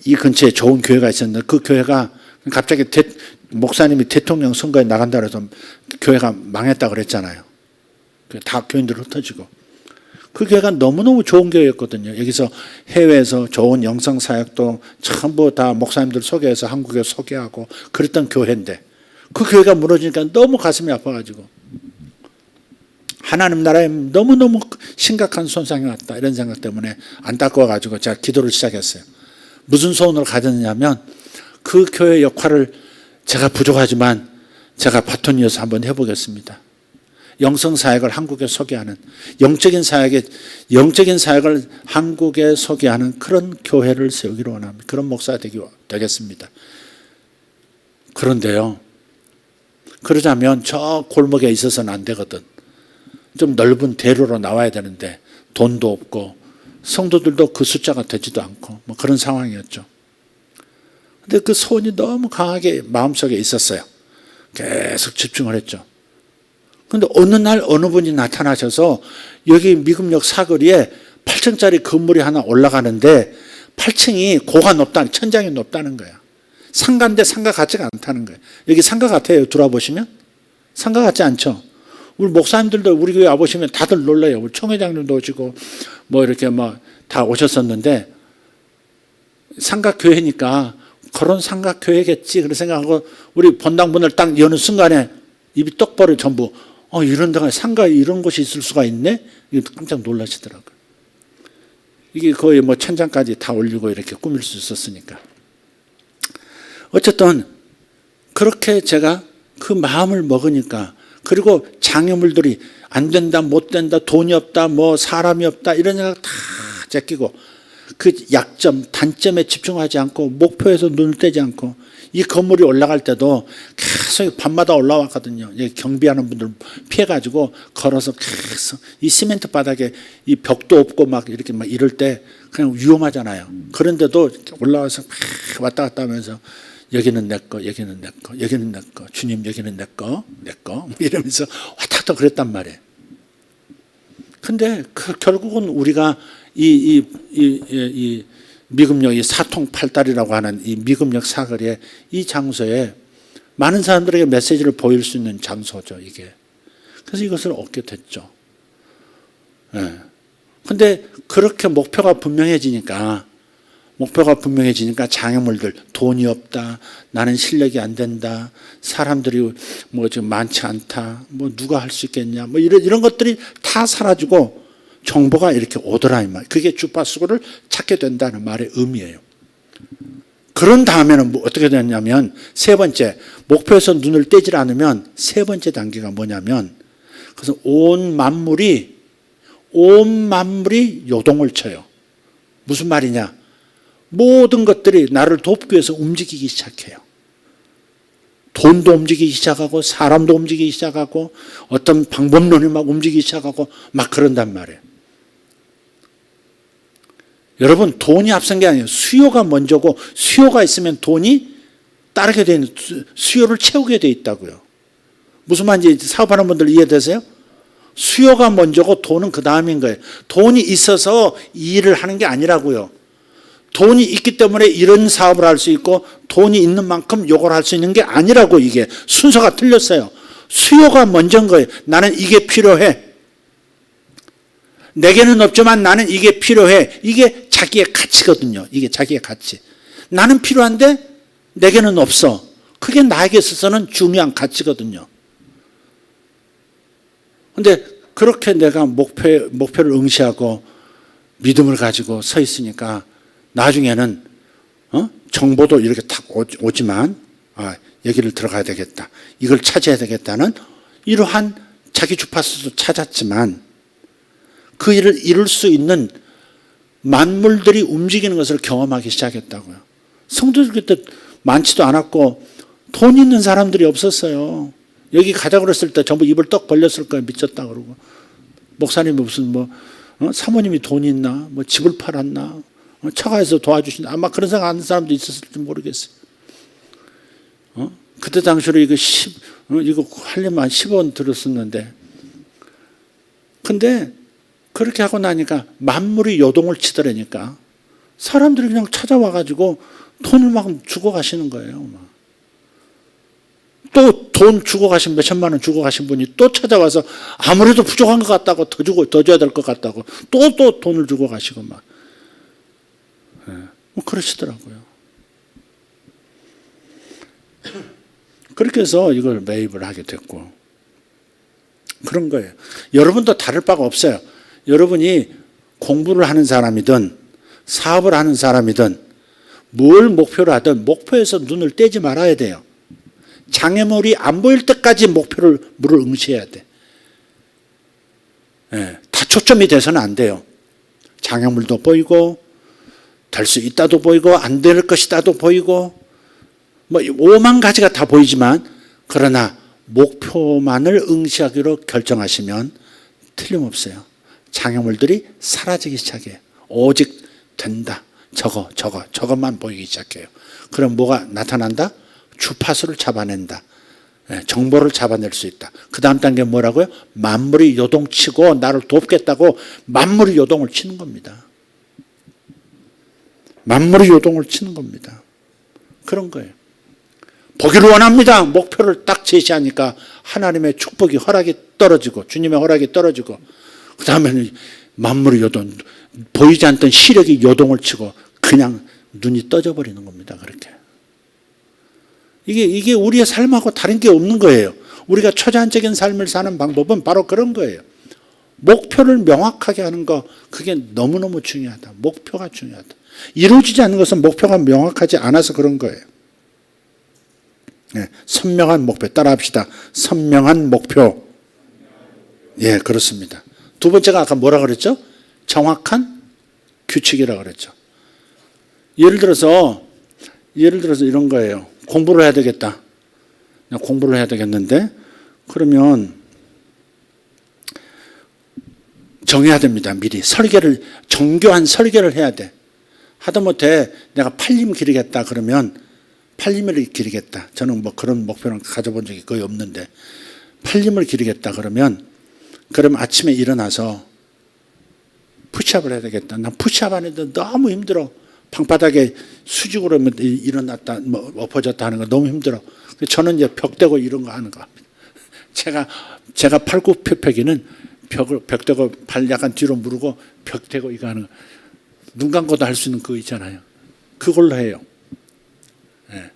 S1: 이 근처에 좋은 교회가 있었는데 그 교회가 갑자기 목사님이 대통령 선거에 나간다 그래서 교회가 망했다 그랬잖아요. 다 교인들 흩어지고. 그 교회가 너무너무 좋은 교회였거든요. 여기서 해외에서 좋은 영성 사역도 전부 다 목사님들 소개해서 한국에 소개하고 그랬던 교회인데 그 교회가 무너지니까 너무 가슴이 아파가지고 하나님 나라에 너무너무 심각한 손상이 왔다 이런 생각 때문에 안타까워가지고 제가 기도를 시작했어요. 무슨 소원을 가졌냐면 그 교회 역할을 제가 부족하지만 제가 바톤이어서 한번 해보겠습니다. 영성사역을 한국에 소개하는 영적인 사역을 한국에 소개하는 그런 교회를 세우기로 원합니다. 그런 목사가 되겠습니다. 그런데요, 그러자면 저 골목에 있어서는 안 되거든. 좀 넓은 대로로 나와야 되는데 돈도 없고 성도들도 그 숫자가 되지도 않고 뭐 그런 상황이었죠. 근데 그 소원이 너무 강하게 마음속에 있었어요. 계속 집중을 했죠. 근데 어느 날 어느 분이 나타나셔서 여기 미금역 사거리에 8층짜리 건물이 하나 올라가는데 8층이 고가 높다는, 천장이 높다는 거야. 상가인데 상가 같지가 않다는 거예요. 여기 상가 같아요. 들어보시면 상가 같지 않죠. 우리 목사님들도 우리 교회 와보시면 다들 놀라요. 우리 총회장님도 오시고 뭐 이렇게 뭐 다 오셨었는데 상가 교회니까 거론 삼각교회겠지 그런 생각하고 우리 본당 문을 딱 여는 순간에 입이 떡 벌어 전부 이런 데가 상가에 이런 곳이 있을 수가 있네? 깜짝 놀라시더라고요. 이게 거의 뭐 천장까지 다 올리고 이렇게 꾸밀 수 있었으니까. 어쨌든 그렇게 제가 그 마음을 먹으니까, 그리고 장애물들이 안 된다, 못 된다, 돈이 없다, 뭐 사람이 없다 이런 생각 다 제끼고 그 약점, 단점에 집중하지 않고 목표에서 눈을 떼지 않고, 이 건물이 올라갈 때도 계속 밤마다 올라왔거든요. 경비하는 분들 피해가지고 걸어서 계속 이 시멘트 바닥에 이 벽도 없고 막 이렇게 막 이럴 때 그냥 위험하잖아요. 그런데도 올라와서 왔다 갔다 하면서 여기는 내 거, 여기는 내 거, 여기는 내 거, 주님 여기는 내 거, 내 거 이러면서 왔다 갔다 그랬단 말이에요. 근데 결국은 우리가 이 미금역, 이 사통팔달이라고 하는 이 미금역 사거리에 이 장소에 많은 사람들에게 메시지를 보일 수 있는 장소죠, 이게. 그래서 이것을 얻게 됐죠. 근데 그렇게 목표가 분명해지니까 장애물들, 돈이 없다, 나는 실력이 안 된다, 사람들이 뭐 지금 많지 않다, 뭐 누가 할 수 있겠냐, 뭐 이런 것들이 다 사라지고 정보가 이렇게 오더라 이 말. 그게 주파수를 찾게 된다는 말의 의미예요. 그런 다음에는 뭐 어떻게 되냐면, 세 번째, 목표에서 눈을 떼질 않으면 세 번째 단계가 뭐냐면, 그래서 온 만물이 요동을 쳐요. 무슨 말이냐? 모든 것들이 나를 돕기 위해서 움직이기 시작해요. 돈도 움직이기 시작하고 사람도 움직이기 시작하고 어떤 방법론이 막 움직이기 시작하고 막 그런단 말이에요. 여러분, 돈이 앞선 게 아니에요. 수요가 먼저고, 수요가 있으면 돈이 따르게 돼 있는, 수요를 채우게 돼 있다고요. 무슨 말인지 사업하는 분들 이해되세요? 수요가 먼저고 돈은 그 다음인 거예요. 돈이 있어서 이 일을 하는 게 아니라고요. 돈이 있기 때문에 이런 사업을 할 수 있고 돈이 있는 만큼 요걸 할 수 있는 게 아니라고. 이게 순서가 틀렸어요. 수요가 먼저인 거예요. 나는 이게 필요해. 내게는 없지만 나는 이게 필요해. 이게 자기의 가치거든요. 이게 자기의 가치. 나는 필요한데 내게는 없어. 그게 나에게 있어서는 중요한 가치거든요. 그런데 그렇게 내가 목표를 응시하고 믿음을 가지고 서 있으니까 나중에는 정보도 이렇게 탁 오지만 여기를 들어가야 되겠다, 이걸 찾아야 되겠다는 이러한 자기 주파수도 찾았지만 그 일을 이룰 수 있는 만물들이 움직이는 것을 경험하기 시작했다고요. 성도들 그때 많지도 않았고 돈 있는 사람들이 없었어요. 여기 가자 그랬을 때 전부 입을 떡 벌렸을 거예요. 미쳤다 그러고. 목사님이 무슨 사모님이 돈이 있나, 뭐 집을 팔았나, 처가에서 도와주신다, 아마 그런 생각하는 사람도 있었을지 모르겠어요. 그때 당시로 이거 하려면 한 10원 들었었는데, 근데 그렇게 하고 나니까 만물이 요동을 치더라니까 사람들이 그냥 찾아와가지고 돈을 막 주고 가시는 거예요. 또 돈 주고 가신, 몇천만 원 주고 가신 분이 또 찾아와서 아무래도 부족한 것 같다고 더 줘야 될 것 같다고 또 돈을 주고 가시고 막. 뭐 그러시더라고요. 그렇게 해서 이걸 매입을 하게 됐고 그런 거예요. 여러분도 다를 바가 없어요. 여러분이 공부를 하는 사람이든 사업을 하는 사람이든 뭘 목표로 하든 목표에서 눈을 떼지 말아야 돼요. 장애물이 안 보일 때까지 물을 응시해야 돼. 다 초점이 돼서는 안 돼요. 장애물도 보이고 될 수 있다도 보이고 안 될 것이다도 보이고 뭐 5만 가지가 다 보이지만, 그러나 목표만을 응시하기로 결정하시면 틀림없어요. 장애물들이 사라지기 시작해요. 오직 된다, 저것만 보이기 시작해요. 그럼 뭐가 나타난다? 주파수를 잡아낸다. 정보를 잡아낼 수 있다. 그 다음 단계 뭐라고요? 만물이 요동치고 나를 돕겠다고 만물이 요동을 치는 겁니다. 만물이 요동을 치는 겁니다. 그런 거예요. 보기를 원합니다. 목표를 딱 제시하니까 하나님의 축복이, 허락이 떨어지고, 주님의 허락이 떨어지고, 그 다음에는 만물이 요동, 보이지 않던 시력이 요동을 치고 그냥 눈이 떠져 버리는 겁니다. 그렇게. 이게 우리의 삶하고 다른 게 없는 거예요. 우리가 초자연적인 삶을 사는 방법은 바로 그런 거예요. 목표를 명확하게 하는 거, 그게 너무너무 중요하다. 목표가 중요하다. 이루어지지 않는 것은 목표가 명확하지 않아서 그런 거예요. 예, 선명한 목표 따라합시다. 선명한 목표. 예, 그렇습니다. 두 번째가 아까 뭐라 그랬죠? 정확한 규칙이라고 그랬죠. 예를 들어서 이런 거예요. 공부를 해야 되겠다. 공부를 해야 되겠는데 그러면 정해야 됩니다. 미리 정교한 설계를 해야 돼. 하다못해 내가 팔림 기르겠다 그러면 팔림을 기르겠다. 저는 뭐 그런 목표는 가져본 적이 거의 없는데 팔림을 기르겠다 그러면 아침에 일어나서 푸시업을 해야 되겠다. 난 푸시업 안 해도 너무 힘들어. 방바닥에 수직으로 일어났다 엎어졌다 하는 거 너무 힘들어. 저는 이제 벽 대고 이런 거 하는 거 합니다. 제가 팔굽혀펴기는 벽 대고 발 약간 뒤로 무르고 벽 대고 이거 하는 거. 눈 감고도 할 수 있는 그거 있잖아요. 그걸로 해요. 예.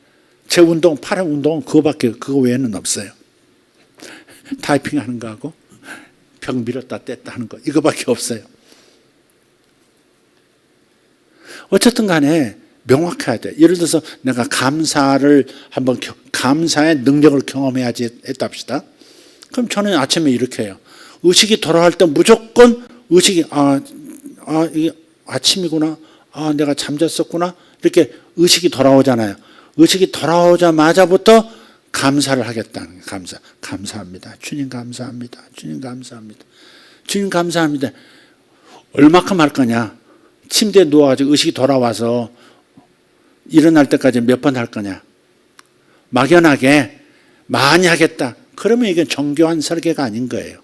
S1: 제 운동, 팔의 운동은 그거 외에는 없어요. 타이핑 하는 거하고 벽 밀었다 뗐다 하는 거 이거밖에 없어요. 어쨌든 간에 명확해야 돼. 예를 들어서 내가 감사의 능력을 경험해야지 했다 합시다. 그럼 저는 아침에 이렇게 해요. 의식이 돌아갈 때 무조건 의식이 이게 아침이구나. 내가 잠잤었구나. 이렇게 의식이 돌아오잖아요. 의식이 돌아오자마자부터 감사를 하겠다는 거예요. 감사합니다. 주님 감사합니다. 주님 감사합니다. 주님 감사합니다. 얼마큼 할 거냐? 침대에 누워가지고 의식이 돌아와서 일어날 때까지 몇 번 할 거냐? 막연하게 많이 하겠다. 그러면 이게 정교한 설계가 아닌 거예요.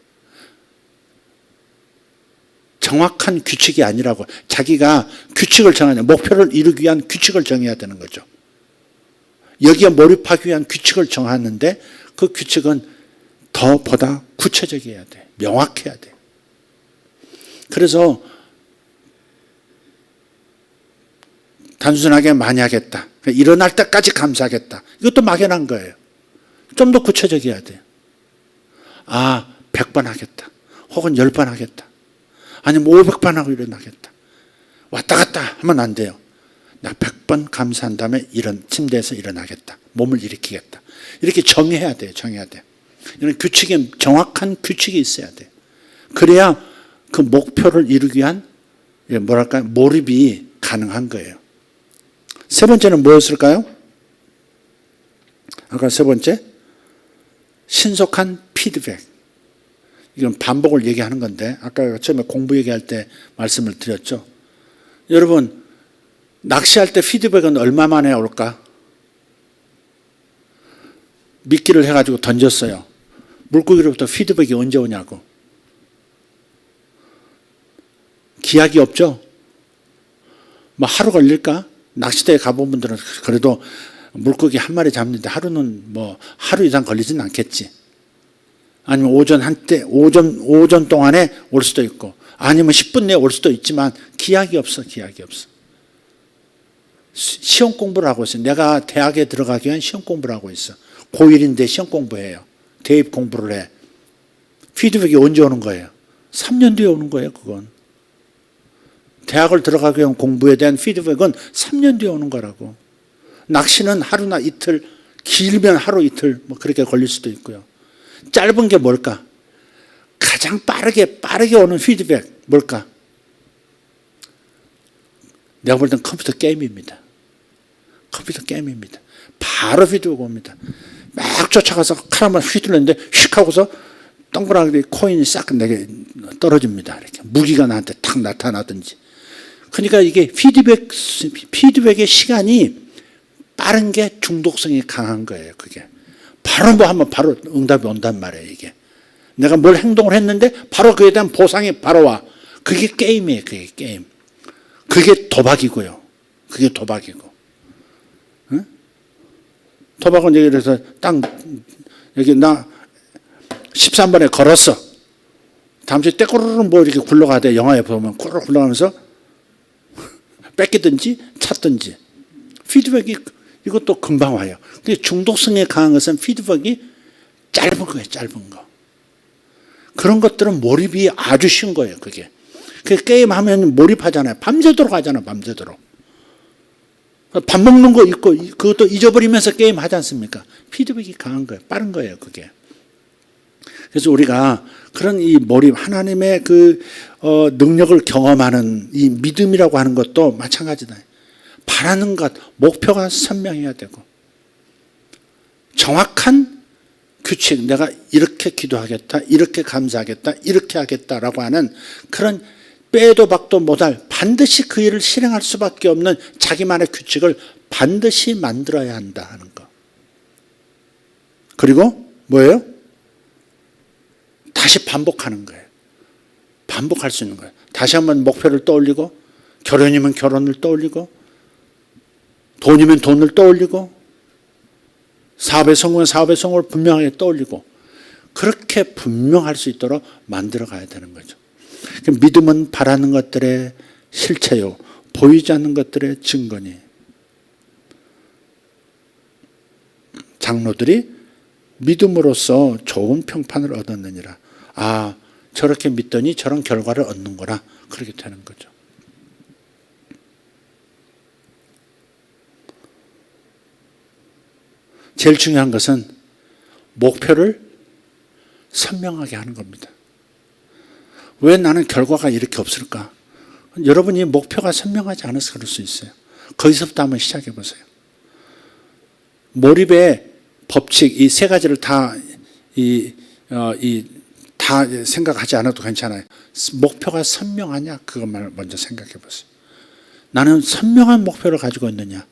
S1: 정확한 규칙이 아니라고. 자기가 규칙을 정하냐. 목표를 이루기 위한 규칙을 정해야 되는 거죠. 여기에 몰입하기 위한 규칙을 정하는데 그 규칙은 보다 구체적이어야 돼. 명확해야 돼. 그래서 단순하게 많이 하겠다. 일어날 때까지 감사하겠다. 이것도 막연한 거예요. 좀 더 구체적이어야 돼요. 100번 하겠다. 혹은 10번 하겠다. 아니면 500번 하고 일어나겠다. 왔다 갔다 하면 안 돼요. 나 100번 감사한 다음에 침대에서 일어나겠다. 몸을 일으키겠다. 이렇게 정해야 돼요. 이런 정확한 규칙이 있어야 돼요. 그래야 그 목표를 이루기 위한 몰입이 가능한 거예요. 세 번째는 뭐였을까요? 아까 세 번째, 신속한 피드백. 이건 반복을 얘기하는 건데 아까 처음에 공부 얘기할 때 말씀을 드렸죠. 여러분, 낚시할 때 피드백은 얼마 만에 올까? 미끼를 해가지고 던졌어요. 물고기로부터 피드백이 언제 오냐고. 기약이 없죠? 뭐 하루 걸릴까? 낚시대에 가본 분들은 그래도 물고기 한 마리 잡는데 하루 이상 걸리진 않겠지. 아니면 오전 동안에 올 수도 있고, 아니면 10분 내에 올 수도 있지만 기약이 없어. 시험 공부를 하고 있어. 내가 대학에 들어가기 위한 시험 공부를 하고 있어. 고1인데 시험 공부해요. 대입 공부를 해. 피드백이 언제 오는 거예요? 3년 뒤에 오는 거예요, 그건. 대학을 들어가기 위한 공부에 대한 피드백은 3년 뒤에 오는 거라고. 낚시는 하루나 이틀, 길면 하루 이틀 그렇게 걸릴 수도 있고요. 짧은 게 뭘까? 가장 빠르게 오는 피드백 뭘까? 내가 볼 땐 컴퓨터 게임입니다. 바로 피드백 옵니다. 막 쫓아가서 칼 한번 휘둘렀는데 휙 하고서 동그랗게 코인이 싹 내게 떨어집니다. 이렇게 무기가 나한테 탁 나타나든지. 그러니까 이게 피드백의 시간이 빠른 게 중독성이 강한 거예요. 그게 바로 하면 바로 응답이 온단 말이에요. 이게 내가 뭘 행동을 했는데 바로 그에 대한 보상이 바로 와. 그게 게임이에요. 그게 게임. 그게 도박이고요. 응? 도박은 여기 그래서 딱 여기 나 13번에 걸었어. 다음 주에 떼꼬르르 이렇게 굴러가대. 영화에 보면 꼬르르 굴러가면서 뺏기든지 찾든지. 피드백이 이것도 금방 와요. 근데 중독성에 강한 것은 피드백이 짧은 거예요. 짧은 거. 그런 것들은 몰입이 아주 쉬운 거예요. 그게. 게임하면 몰입하잖아요. 밤새도록 하잖아요. 밤새도록. 밥 먹는 거 있고 그것도 잊어버리면서 게임하지 않습니까? 피드백이 강한 거예요. 빠른 거예요. 그게. 그래서 우리가 그런 이 몰입, 하나님의 그 능력을 경험하는 이 믿음이라고 하는 것도 마찬가지다. 바라는 것, 목표가 선명해야 되고 정확한 규칙, 내가 이렇게 기도하겠다, 이렇게 감사하겠다, 이렇게 하겠다라고 하는 그런 빼도 박도 못할 반드시 그 일을 실행할 수밖에 없는 자기만의 규칙을 반드시 만들어야 한다 하는 거. 그리고 뭐예요? 다시 반복하는 거예요. 반복할 수 있는 거예요. 다시 한번 목표를 떠올리고, 결혼이면 결혼을 떠올리고, 돈이면 돈을 떠올리고, 사업의 성공은 사업의 성공을 분명하게 떠올리고, 그렇게 분명할 수 있도록 만들어 가야 되는 거죠. 믿음은 바라는 것들의 실체요, 보이지 않는 것들의 증거니. 장로들이 믿음으로써 좋은 평판을 얻었느니라. 아, 저렇게 믿더니 저런 결과를 얻는구나. 그렇게 되는 거죠. 제일 중요한 것은 목표를 선명하게 하는 겁니다. 왜 나는 결과가 이렇게 없을까? 여러분이 목표가 선명하지 않아서 그럴 수 있어요. 거기서부터 한번 시작해 보세요. 몰입의 법칙, 이 세 가지를 다 생각하지 않아도 괜찮아요. 목표가 선명하냐? 그것만 먼저 생각해 보세요. 나는 선명한 목표를 가지고 있느냐?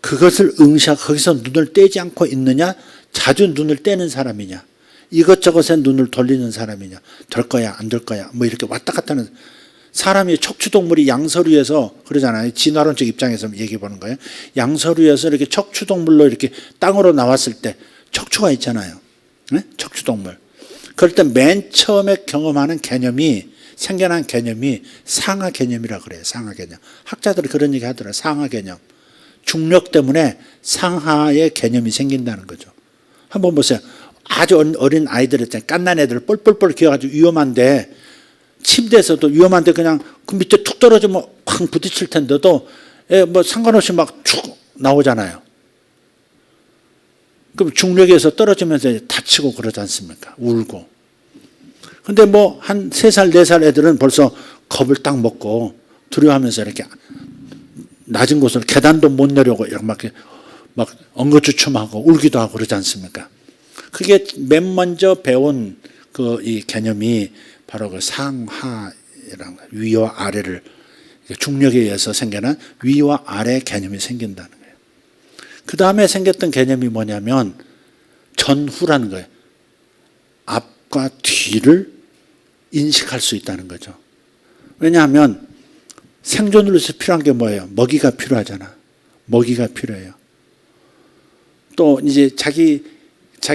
S1: 그것을 거기서 눈을 떼지 않고 있느냐? 자주 눈을 떼는 사람이냐? 이것저것에 눈을 돌리는 사람이냐? 될 거야, 안 될 거야? 뭐 이렇게 왔다 갔다 하는 사람이 척추동물이 양서류에서 그러잖아요. 진화론적 입장에서 얘기해 보는 거예요. 양서류에서 이렇게 척추동물로 이렇게 땅으로 나왔을 때 척추가 있잖아요. 네? 척추동물. 그럴 때 맨 처음에 경험하는 개념이 생겨난 개념이 상하 개념이라고 그래요. 상하 개념. 학자들이 그런 얘기 하더라고요. 상하 개념. 중력 때문에 상하의 개념이 생긴다는 거죠. 한번 보세요. 아주 어린 아이들 있잖아요. 갓난 애들 뻘뻘뻘 기어가지고 위험한데 침대에서도 위험한데 그냥 그 밑에 툭 떨어지면 확 부딪힐 텐데도 뭐 상관없이 막 쭉 나오잖아요. 그럼 중력에서 떨어지면서 다치고 그러지 않습니까? 울고. 근데 뭐 한 3살, 4살 애들은 벌써 겁을 딱 먹고 두려워하면서 이렇게 낮은 곳으로 계단도 못 내려오고 이렇게 막 엉거주춤하고 울기도 하고 그러지 않습니까? 그게 맨 먼저 배운 그 이 개념이 바로 그 상하라는 위와 아래를 중력에 의해서 생겨난 위와 아래 개념이 생긴다는 거예요. 그 다음에 생겼던 개념이 뭐냐면 전후라는 거예요. 앞과 뒤를 인식할 수 있다는 거죠. 왜냐하면 생존을 위해서 필요한 게 뭐예요? 먹이가 필요하잖아. 먹이가 필요해요. 또 이제 자기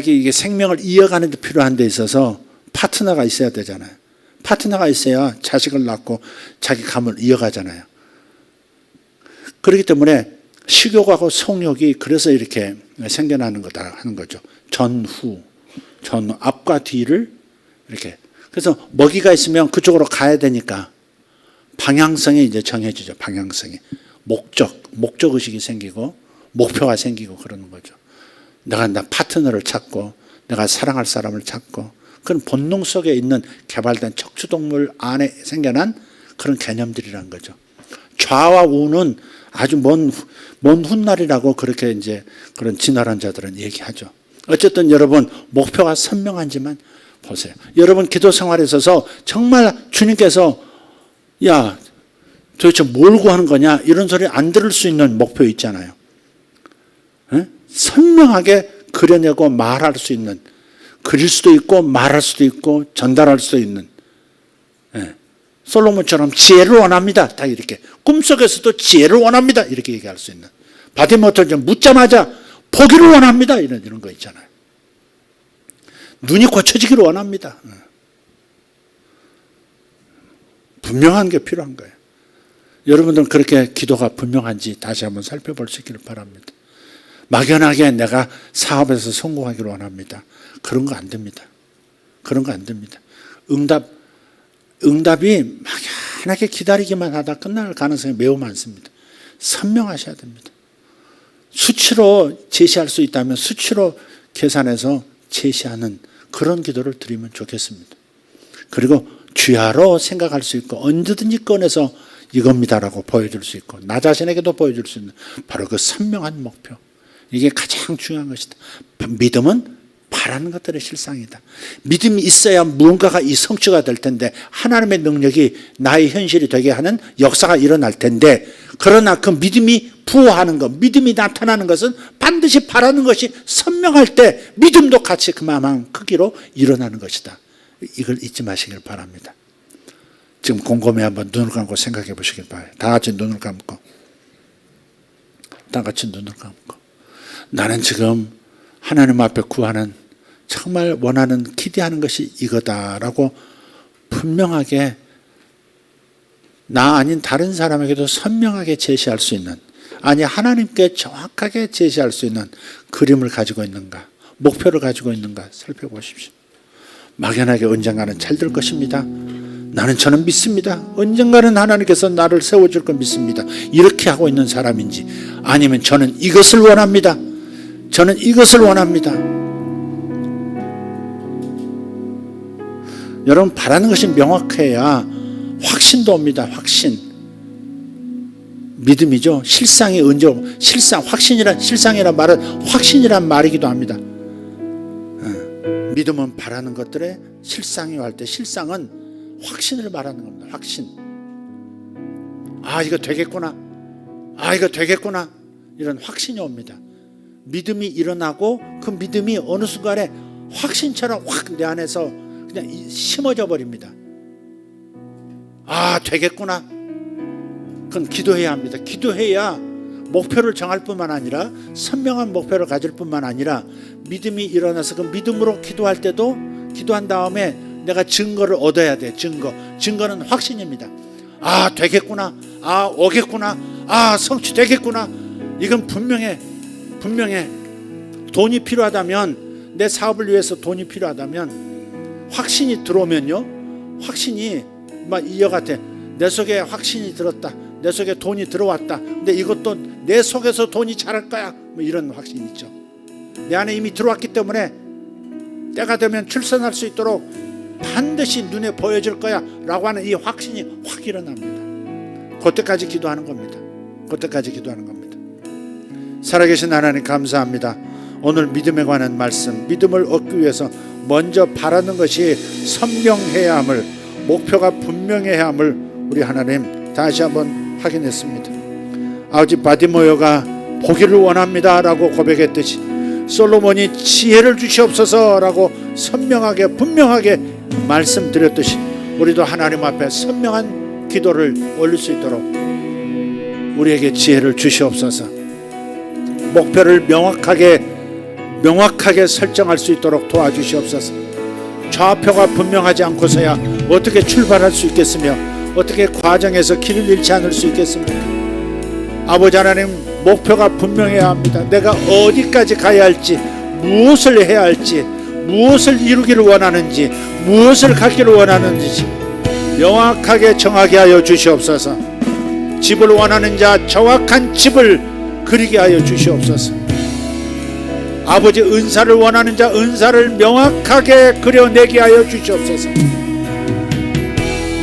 S1: 이게 생명을 이어가는 데 필요한 데 있어서 파트너가 있어야 되잖아요. 파트너가 있어야 자식을 낳고 자기 가문을 이어가잖아요. 그렇기 때문에 식욕하고 성욕이 그래서 이렇게 생겨나는 거다 하는 거죠. 전후, 앞과 뒤를 이렇게. 그래서 먹이가 있으면 그쪽으로 가야 되니까 방향성이 이제 정해지죠. 방향성이. 목적의식이 생기고 목표가 생기고 그러는 거죠. 내가 파트너를 찾고 내가 사랑할 사람을 찾고 그런 본능 속에 있는 개발된 척추동물 안에 생겨난 그런 개념들이란 거죠. 좌와 우는 아주 먼 훗날이라고 그렇게 이제 그런 진화론자들은 얘기하죠. 어쨌든 여러분 목표가 선명한지만 보세요. 여러분 기도 생활에 있어서 정말 주님께서 야 도대체 뭘 구하는 거냐 이런 소리 안 들을 수 있는 목표 있잖아요. 에? 선명하게 그려내고 말할 수 있는 그릴 수도 있고 말할 수도 있고 전달할 수도 있는 솔로몬처럼 지혜를 원합니다. 다 이렇게 꿈속에서도 지혜를 원합니다. 이렇게 얘기할 수 있는 바디모터를 묻자마자 보기를 원합니다. 이런 거 있잖아요. 눈이 고쳐지기를 원합니다. 분명한 게 필요한 거예요. 여러분들은 그렇게 기도가 분명한지 다시 한번 살펴볼 수 있기를 바랍니다. 막연하게 내가 사업에서 성공하기를 원합니다. 그런 거 안 됩니다. 그런 거 안 됩니다. 응답이 막연하게 기다리기만 하다 끝날 가능성이 매우 많습니다. 선명하셔야 됩니다. 수치로 제시할 수 있다면 수치로 계산해서 제시하는 그런 기도를 드리면 좋겠습니다. 그리고 주야로 생각할 수 있고 언제든지 꺼내서 이겁니다라고 보여줄 수 있고 나 자신에게도 보여줄 수 있는 바로 그 선명한 목표. 이게 가장 중요한 것이다. 믿음은 바라는 것들의 실상이다. 믿음이 있어야 무언가가 이 성취가 될 텐데 하나님의 능력이 나의 현실이 되게 하는 역사가 일어날 텐데 그러나 그 믿음이 부호하는 것, 믿음이 나타나는 것은 반드시 바라는 것이 선명할 때 믿음도 같이 그만한 크기로 일어나는 것이다. 이걸 잊지 마시길 바랍니다. 지금 곰곰이 한번 눈을 감고 생각해 보시길 바라요. 다 같이 눈을 감고 나는 지금 하나님 앞에 구하는 정말 원하는 기대하는 것이 이거다라고 분명하게 나 아닌 다른 사람에게도 선명하게 제시할 수 있는 아니 하나님께 정확하게 제시할 수 있는 그림을 가지고 있는가 목표를 가지고 있는가 살펴보십시오. 막연하게 언젠가는 잘 될 것입니다. 저는 믿습니다. 언젠가는 하나님께서 나를 세워줄 걸 믿습니다. 이렇게 하고 있는 사람인지 아니면 저는 이것을 원합니다. 여러분 바라는 것이 명확해야 확신도 옵니다. 확신. 믿음이죠. 실상이 언제 오고 실상이란 말은 확신이란 말이기도 합니다. 믿음은 바라는 것들의 실상이 올 때 실상은 확신을 말하는 겁니다. 확신. 이거 되겠구나. 이런 확신이 옵니다. 믿음이 일어나고 그 믿음이 어느 순간에 확신처럼 확 내 안에서 그냥 심어져 버립니다. 되겠구나. 그건 기도해야 합니다. 기도해야 목표를 정할 뿐만 아니라 선명한 목표를 가질 뿐만 아니라 믿음이 일어나서 그 믿음으로 기도할 때도 기도한 다음에 내가 증거를 얻어야 돼. 증거는 확신입니다. 되겠구나. 오겠구나. 성취되겠구나. 이건 분명해. 돈이 필요하다면 내 사업을 위해서 돈이 필요하다면 확신이 들어오면요. 확신이 막 이어같아. 내 속에 확신이 들었다. 내 속에 돈이 들어왔다. 근데 이것도 내 속에서 돈이 자랄 거야. 이런 확신이 있죠. 내 안에 이미 들어왔기 때문에 때가 되면 출산할 수 있도록 반드시 눈에 보여질 거야 라고 하는 이 확신이 확 일어납니다. 그때까지 기도하는 겁니다. 살아계신 하나님 감사합니다. 오늘 믿음에 관한 말씀, 믿음을 얻기 위해서 먼저 바라는 것이 선명해야 함을, 목표가 분명해야 함을 우리 하나님 다시 한번 확인했습니다. 아버지 바디모여가 보기를 원합니다 라고 고백했듯이 솔로몬이 지혜를 주시옵소서 라고 선명하게 분명하게 말씀드렸듯이 우리도 하나님 앞에 선명한 기도를 올릴 수 있도록 우리에게 지혜를 주시옵소서. 목표를 명확하게 설정할 수 있도록 도와주시옵소서. 좌표가 분명하지 않고서야 어떻게 출발할 수 있겠으며 어떻게 과정에서 길을 잃지 않을 수 있겠습니까? 아버지 하나님, 목표가 분명해야 합니다. 내가 어디까지 가야 할지, 무엇을 해야 할지, 무엇을 이루기를 원하는지, 무엇을 갖기를 원하는지 명확하게 정하게 하여 주시옵소서. 집을 원하는 자 정확한 집을 그리게 하여 주시옵소서. 아버지 은사를 원하는 자 은사를 명확하게 그려내게 하여 주시옵소서.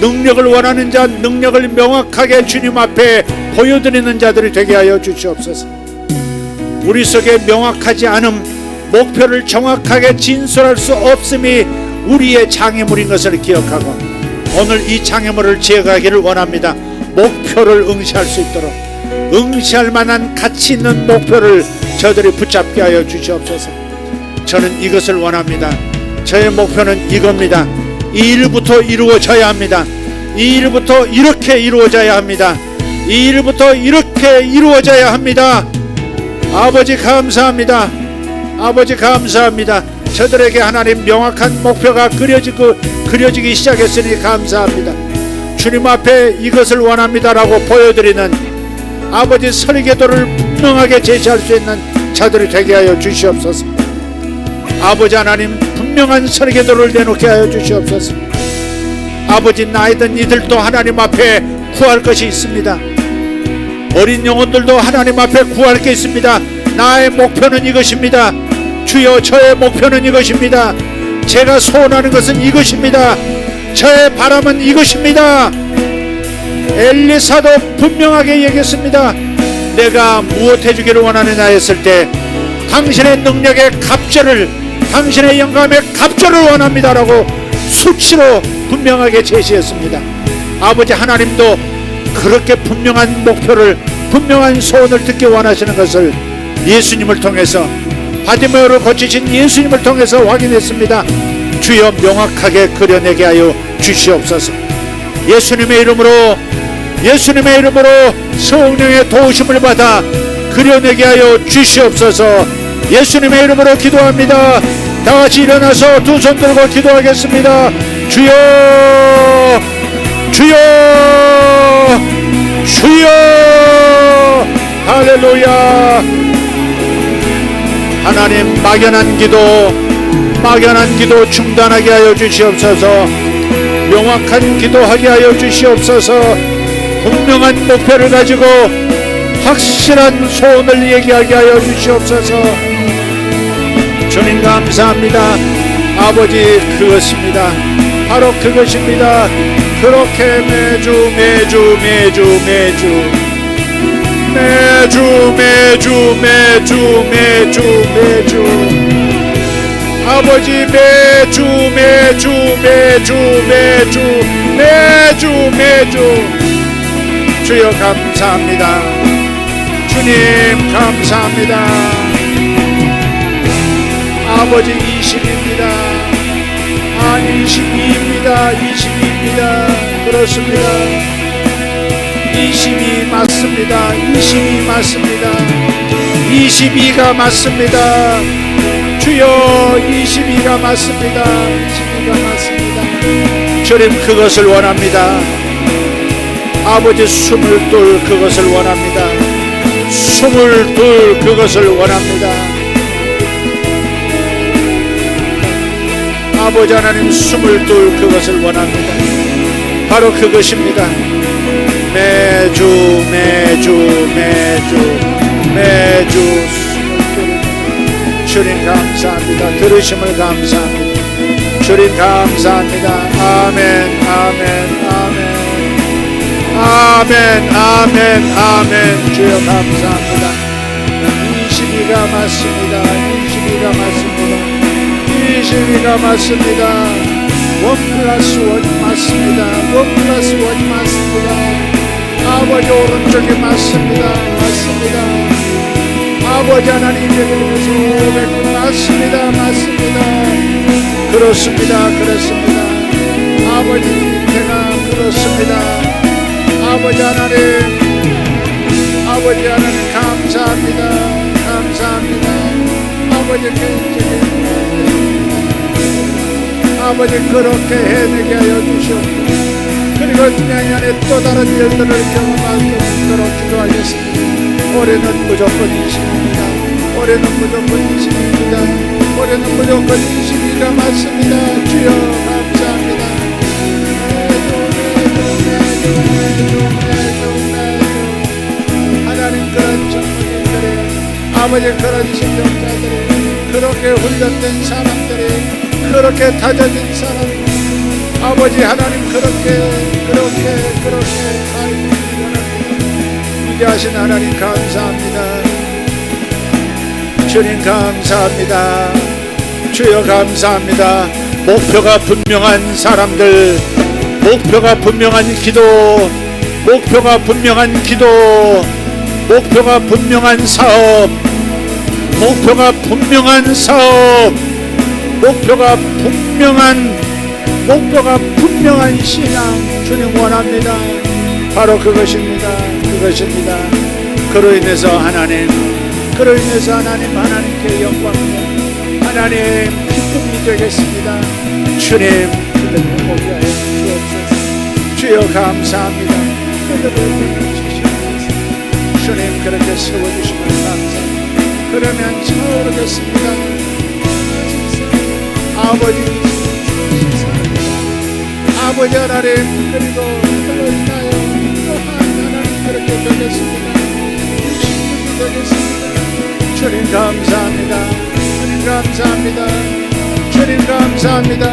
S1: 능력을 원하는 자 능력을 명확하게 주님 앞에 보여드리는 자들이 되게 하여 주시옵소서. 우리 속에 명확하지 않음, 목표를 정확하게 진술할 수 없음이 우리의 장애물인 것을 기억하고 오늘 이 장애물을 제거하기를 원합니다. 목표를 응시할 수 있도록 응시할 만한 가치 있는 목표를 저들이 붙잡게 하여 주시옵소서. 저는 이것을 원합니다. 저의 목표는 이겁니다. 이 일부터 이루어져야 합니다. 이 일부터 이렇게 이루어져야 합니다. 이 일부터 이렇게 이루어져야 합니다. 아버지 감사합니다. 아버지 감사합니다. 저들에게 하나님 명확한 목표가 그려지기 시작했으니 감사합니다. 주님 앞에 이것을 원합니다라고 보여드리는 아버지 설계도를 분명하게 제시할 수 있는 자들이 되게 하여 주시옵소서. 아버지 하나님, 분명한 설계도를 내놓게 하여 주시옵소서. 아버지, 나이든 이들도 하나님 앞에 구할 것이 있습니다. 어린 영혼들도 하나님 앞에 구할 게 있습니다. 나의 목표는 이것입니다. 주여, 저의 목표는 이것입니다. 제가 소원하는 것은 이것입니다. 저의 바람은 이것입니다. 엘리사도 분명하게 얘기했습니다. 내가 무엇 해주기를 원하느냐 했을 때 당신의 능력의 갑절을, 당신의 영감의 갑절을 원합니다라고 수치로 분명하게 제시했습니다. 아버지 하나님도 그렇게 분명한 목표를, 분명한 소원을 듣기 원하시는 것을 예수님을 통해서, 바디메오를 고치신 예수님을 통해서 확인했습니다. 주여, 명확하게 그려내게 하여 주시옵소서. 예수님의 이름으로 성령의 도우심을 받아 그려내게 하여 주시옵소서. 예수님의 이름으로 기도합니다. 다같이 일어나서 두 손 들고 기도하겠습니다. 주여, 주여, 주여. 할렐루야. 하나님, 막연한 기도 중단하게 하여 주시옵소서. 명확한 기도하게 하여 주시옵소서. 분명한 목표를 가지고 확실한 소원을 얘기하게 하여 주시옵소서. 주님 감사합니다. 아버지, 그것입니다. 바로 그것입니다. 그렇게 매주 아버지, 매주 주여 감사합니다. 주님 감사합니다. 아버지, 20입니다. 22입니다. 그렇습니다. 22 맞습니다. 22가 맞습니다. 주여, 22가 맞습니다. 주님, 그것을 원합니다. 아버지, 숨을 둘 그것을 원합니다. 그것을 원합니다. 아버지 하나님, 숨을 둘 그것을 원합니다. 바로 그것입니다. 매주 주님 감사합니다. 들으심을 감사합니다. 주님 감사합니다. 아멘. 주여 감사합니다. 22가 맞습니다. 22가 맞습니다. 1+1 맞습니다. 1+1 맞습니다. 아버지, 오른쪽에 맞습니다. 아버지 하나님, 여기서 500 맞습니다. 그렇습니다. 아버지, 제가 그렇습니다. 아버지 하나님 감사합니다. 아버지, 그렇게 해내게 하여 주시옵소서. 그리고 내년에 또 다른 일들을 경험할 수 있도록 기도하겠습니다. 올해는 무조건 20입니다. 올해는 무조건 22가 맞습니다. 주여 감사합니다. 하나님, 그런 전문인들이, 아버지, 그런 신령자들이, 그렇게 훈련된 사람들이, 그렇게 다져진 사람들이, 아버지 하나님, 그렇게 위대하신 하나님 감사합니다. 주님 감사합니다. 주여 감사합니다. 목표가 분명한 사람들, 목표가 분명한 기도, 목표가 분명한 사업, 목표가 분명한 신앙, 주님 원합니다. 바로 그것입니다. 그로 인해서 하나님께 영광과 하나님 기쁨이 되겠습니다. 주님, 그들을 보게 하여 주옵소서. 주여 감사합니다. 그들을 주시옵소서. 주님, 그렇게 세워주시면 감사합니다. 그러면 차오르겠습니다. 아버지 하나님, 그리고 그로 인하여 하나님 그렇게 되겠습니다. 육신이 되겠습니다. 주님 감사합니다. 주님 감사합니다. 주님 감사합니다.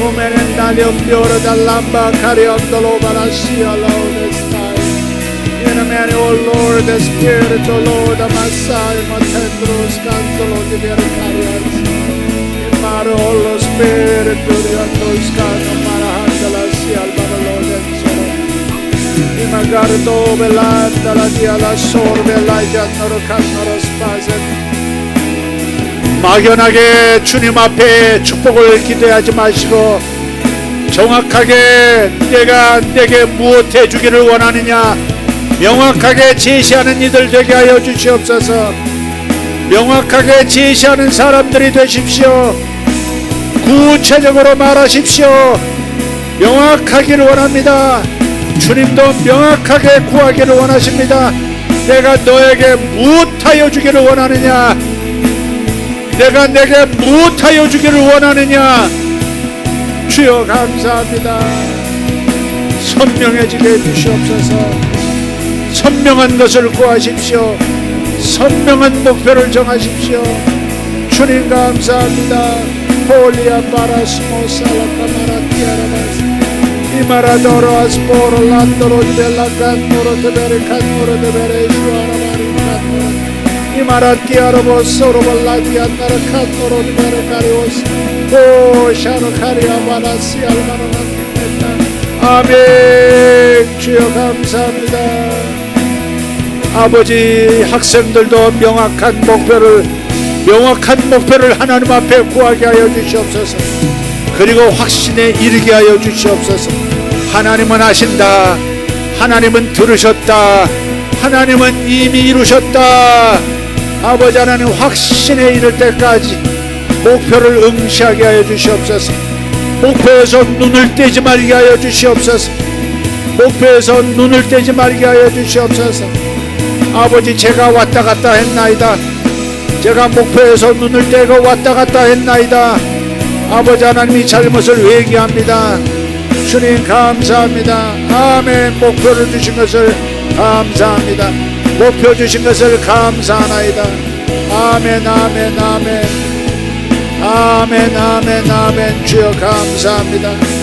S1: 오메는 달력 뼈로 달람바 카리온돌로 바라시아 라우데스타이. In a man, O Lord, the Spirit, O Lord, the Messiah, Matendros, Cantolo, the Vericarians. In Maro, O Spirit, Duriantos, Cano, Marahandala, Sial, Babylon, in Magardo, Belanda, la Dia, la Sorbe, Elijah, Noro, Spazet. 막연하게 주님 앞에 축복을 기대하지 마시고 정확하게 내가 내게 무엇 해주기를 원하느냐 명확하게 제시하는 이들 되게 하여 주시옵소서. 명확하게 제시하는 사람들이 되십시오. 구체적으로 말하십시오. 명확하기를 원합니다. 주님도 명확하게 구하기를 원하십니다. 내가 너에게 무엇하여 주기를 원하느냐, 내가 내게 무엇하여 주기를 원하느냐. 주여 감사합니다. 선명해지게 해주시옵소서. 선명한 것을 구하십시오. 선명한 목표를 정하십시오. 주님 감사합니다. 폴리아 파라스모 살라카마라 티아라바스 이마라도로 아스포로 란도로 디벨라 칸노로 데베레 칸노로 데베레 슈아라바리 칸노로 이마라티아로보 소로볼라디아 나라 칸노로 디베레 카리오스 오 샤노카리아 바라시 알마노나 아멘. 주여 감사합니다. 아버지, 학생들도 명확한 목표를 하나님 앞에 구하게 하여 주시옵소서. 그리고 확신에 이르게 하여 주시옵소서. 하나님은 아신다. 하나님은 들으셨다. 하나님은 이미 이루셨다. 아버지 하나님, 확신에 이를 때까지 목표를 응시하게 하여 주시옵소서. 목표에서 눈을 떼지 말게 하여 주시옵소서. 목표에서 눈을 떼지 말게 하여 주시옵소서. 아버지, 제가 왔다 갔다 했나이다. 제가 목표에서 눈을 떼고 왔다 갔다 했나이다. 아버지 하나님이 잘못을 회개합니다. 주님 감사합니다. 아멘. 목표를 주신 것을 감사합니다. 목표 주신 것을 감사하나이다. 아멘 아멘 아멘 아멘 아멘 아멘. 주여 감사합니다.